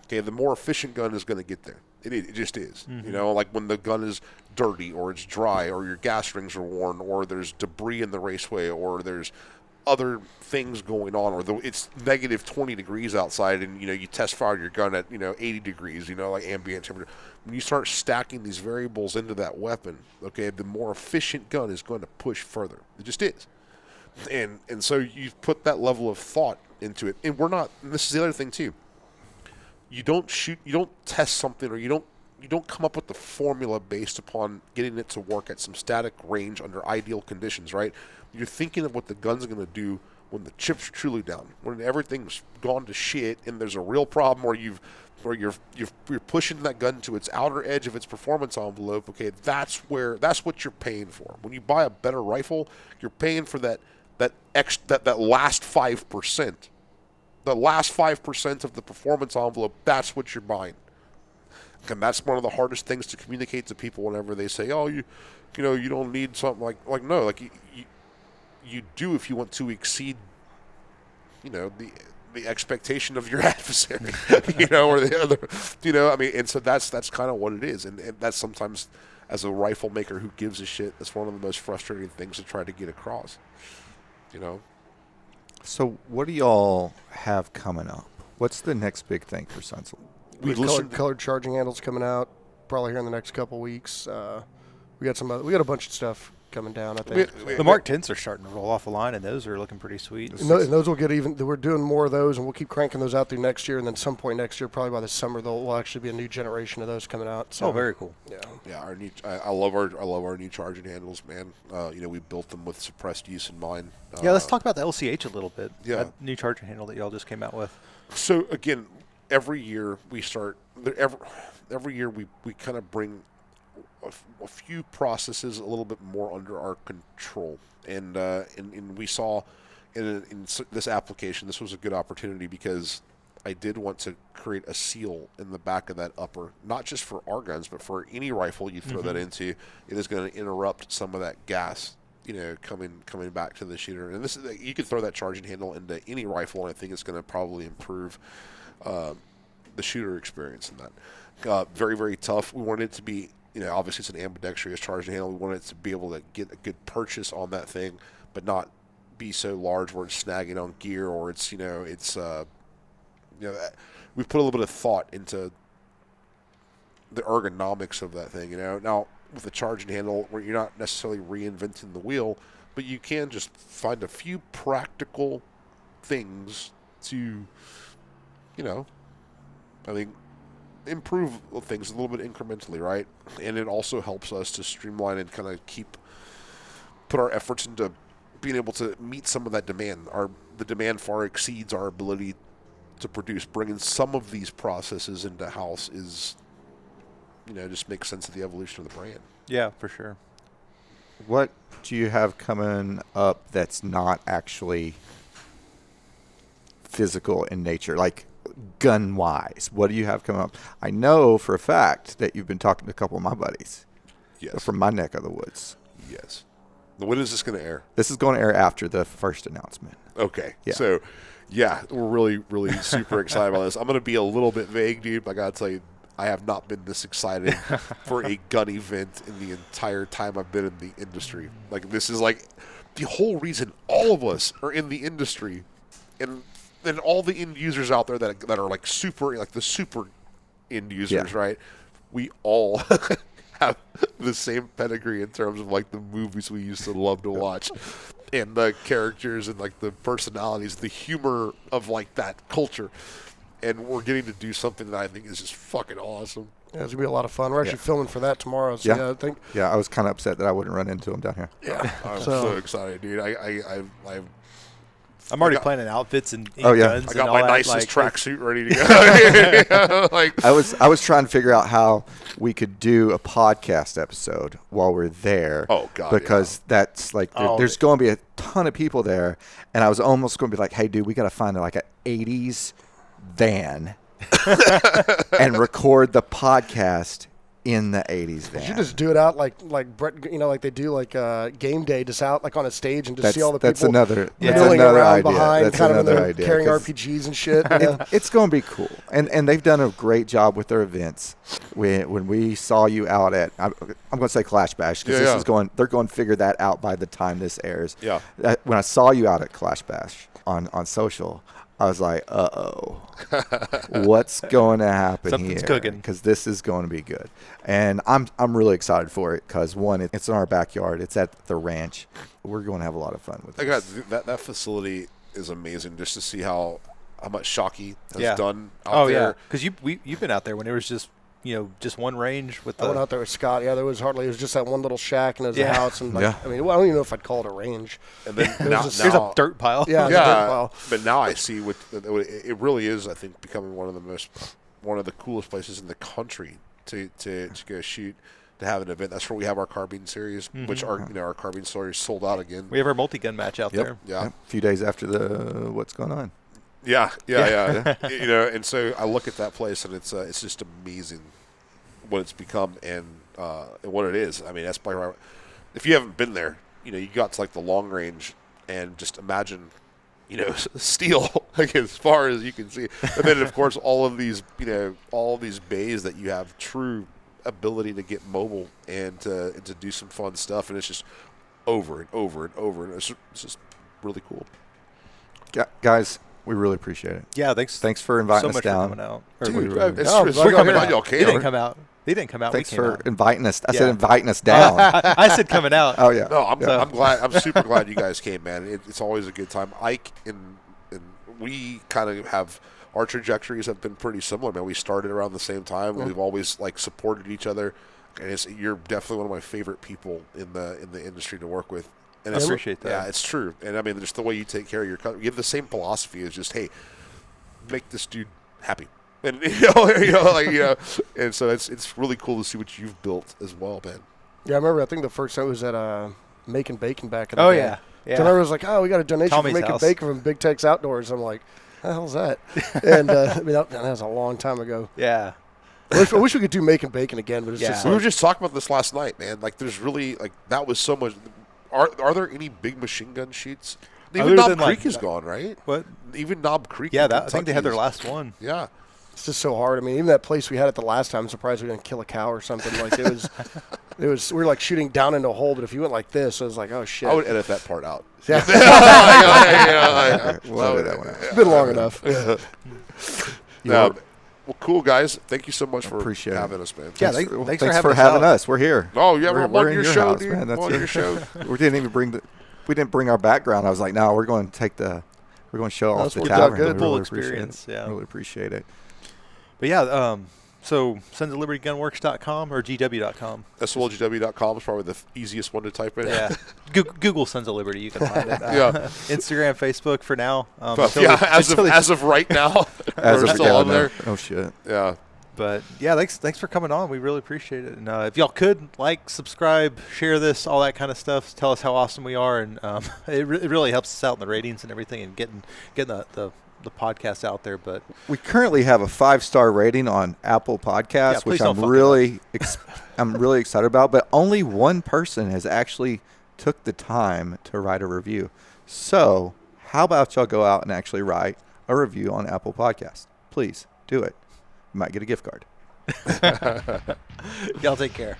okay, the more efficient gun is going to get there. It just is. Mm-hmm. You know, like when the gun is dirty or it's dry or your gas rings are worn or there's debris in the raceway or there's other things going on, or it's negative 20 degrees outside, and you test fire your gun at 80 degrees, like ambient temperature. When you start stacking these variables into that weapon, okay, the more efficient gun is going to push further. It just is, and so you put that level of thought into it. And and this is the other thing too. You don't test something, or you don't come up with the formula based upon getting it to work at some static range under ideal conditions, right? You're thinking of what the gun's going to do when the chips are truly down, when everything's gone to shit and there's a real problem, or you're pushing that gun to its outer edge of its performance envelope. Okay, that's what you're paying for. When you buy a better rifle, you're paying for that last 5%. The last 5% of the performance envelope, that's what you're buying. And that's one of the hardest things to communicate to people whenever they say, "Oh, you don't need something like no, like you do if you want to exceed, the expectation of your adversary, or the other, I mean, and so that's kind of what it is, and that's sometimes, as a rifle maker who gives a shit, that's one of the most frustrating things to try to get across, So what do y'all have coming up? What's the next big thing for Sunsil? Colored charging handles coming out probably here in the next couple weeks. We got a bunch of stuff coming down, I think. The Mark 10s are starting to roll off the line, and those are looking pretty sweet. And those will get even. We're doing more of those, and we'll keep cranking those out through next year. And then some point next year, probably by the summer, will actually be a new generation of those coming out. So, very cool. Yeah. I love our new charging handles, man. We built them with suppressed use in mind. Let's talk about the LCH a little bit. Yeah, that new charging handle that y'all just came out with. So again, every year we start. Every year we kind of bring a few processes a little bit more under our control, and we saw in this application, this was a good opportunity because I did want to create a seal in the back of that upper, not just for our guns, but for any rifle you throw that into. It is going to interrupt some of that gas, coming back to the shooter. And you could throw that charging handle into any rifle, and I think it's going to probably improve the shooter experience in that. Very, very tough. We wanted it to be, obviously it's an ambidextrous charging handle. We wanted it to be able to get a good purchase on that thing, but not be so large where it's snagging on gear, or it's, we've put a little bit of thought into the ergonomics of that thing, Now, with a charging handle, where you're not necessarily reinventing the wheel, but you can just find a few practical things to, I think, improve things a little bit incrementally, right? And it also helps us to streamline and kind of put our efforts into being able to meet some of that demand. The demand far exceeds our ability to produce. Bringing some of these processes into house is, just makes sense of the evolution of the brand. Yeah, for sure. What do you have coming up that's not actually physical in nature, like gun-wise? What do you have coming up? I know for a fact that you've been talking to a couple of my buddies. Yes. From my neck of the woods. Yes. When is this going to air? This is going to air after the first announcement. Okay. Yeah. So, we're really, really super excited about this. I'm going to be a little bit vague, dude, but I got to tell you, I have not been this excited for a gun event in the entire time I've been in the industry. Like, this is like the whole reason all of us are in the industry, and then all the end users out there that are like the super end users, right? We all have the same pedigree in terms of like the movies we used to love to watch, and the characters and like the personalities, the humor of like that culture. And we're getting to do something that I think is just fucking awesome. Yeah, it's going to be a lot of fun. We're actually filming for that tomorrow. So I was kind of upset that I wouldn't run into him down here. Yeah, I'm so excited, dude. I'm already planning outfits and Oh, yeah. guns. I got and my all that, nicest like, tracksuit ready to go. Like, I was trying to figure out how we could do a podcast episode while we're there. Oh, God, because that's like there's going to be a ton of people there, and I was almost going to be like, "Hey, dude, we got to find like an '80s van and record the podcast in the '80s van." You should just do it out like Brett, like they do like game day, just out like on a stage and just see all the that's people another milling another around idea. behind, That's kind of in another there idea, carrying 'cause RPGs and shit. you know? It's going to be cool, and they've done a great job with their events. When we saw you out at, I'm going to say Clash Bash because they're going to figure that out by the time this airs. Yeah. When I saw you out at Clash Bash on social, I was like, uh-oh, what's going to happen Something's here? cooking. Because this is going to be good. And I'm really excited for it because, one, it's in our backyard. It's at the ranch. We're going to have a lot of fun with it. that facility is amazing just to see how much Shockey has Yeah. done out there. yeah. Because you've been out there when it was just one range with I went out there with Scott. Yeah, it was just that one little shack and it was a Yeah. house. And like, Yeah. I mean, I don't even know if I'd call it a range. And then There's a dirt pile. Yeah, it was a dirt pile. But now I see it really is. I think becoming one of the coolest places in the country to go shoot, to have an event. That's where we have our carbine series, which our carbine series sold out again. We have our multi-gun match out there. Yeah, A few days after the what's going on. Yeah. And so I look at that place, and it's just amazing what it's become and what it is. I mean, that's probably right. If you haven't been there, you got to like the long range, and just imagine, steel like as far as you can see, and then of course all of these bays that you have true ability to get mobile and to do some fun stuff, and it's just over and over and over, and it's just really cool. Guys, we really appreciate it. Yeah, thanks for inviting so us much down. for coming out. Dude, it's we're coming out. out. Y'all He didn't came. come out. He didn't come out. Thanks we came for out. inviting us. I Yeah. said inviting us down. I said coming out. Oh yeah. No, I'm glad. I'm super glad you guys came, man. It's always a good time. Ike and we kind of have, our trajectories have been pretty similar, man. We started around the same time. We've always supported each other, and you're definitely one of my favorite people in the industry to work with. And I appreciate that. Yeah, it's true. And I mean, just the way you take care of your customer, you have the same philosophy as just, hey, make this dude happy. And and so it's really cool to see what you've built as well, man. Yeah, I remember. I think the first time was at Making Bacon back in the Oh day. yeah. So I remember it was like, we got a donation Tommy's for Making house. Bacon from Big Tex Outdoors. I'm like, the hell's that? And I mean, that was a long time ago. Yeah. I wish we could do Making Bacon again, but it's just We were just talking about this last night, man. Like, there's really that was so much. Are there any big machine gun shoots? Even Other Knob than, Creek is gone, right? What? Even Knob Creek. Yeah, in I think they had their Kentucky last one. Yeah. It's just so hard. I mean, even that place we had it the last time, I'm surprised we didn't kill a cow or something. Like it was, we were like shooting down into a hole, but if you went like this, it was like, oh shit. I would edit that part out. Yeah. We'll edit that one out. It's been long enough. Well, cool, guys. Thank you so much for Appreciate it. having us, man. Yeah, Thanks thanks for for having having us out. us. We're here. Oh, yeah, we're on in your show, house, dude. man. That's On your show. We didn't even bring our background. I was like, no, we're going to show off That's the worked out tavern. good. We Full really appreciate experience, it. yeah. Really appreciate it. But yeah, so sonsoflibertygunworks.com or GW.com. SOLGW.com is probably the easiest one to type in. Yeah. Google Sons of Liberty. You can find it. Yeah. Instagram, Facebook for now. But as of right now, As we're of still on no, there. oh shit. Yeah. But yeah, thanks for coming on. We really appreciate it. And if y'all could subscribe, share this, all that kind of stuff, tell us how awesome we are, and it really helps us out in the ratings and everything, and getting the podcast out there. But We currently have a 5-star rating on Apple Podcasts, please which don't I'm fuck really I'm really excited about. But only one person has actually took the time to write a review. So how about y'all go out and actually write a review on Apple Podcasts? Please do it. You might get a gift card. y'all take care.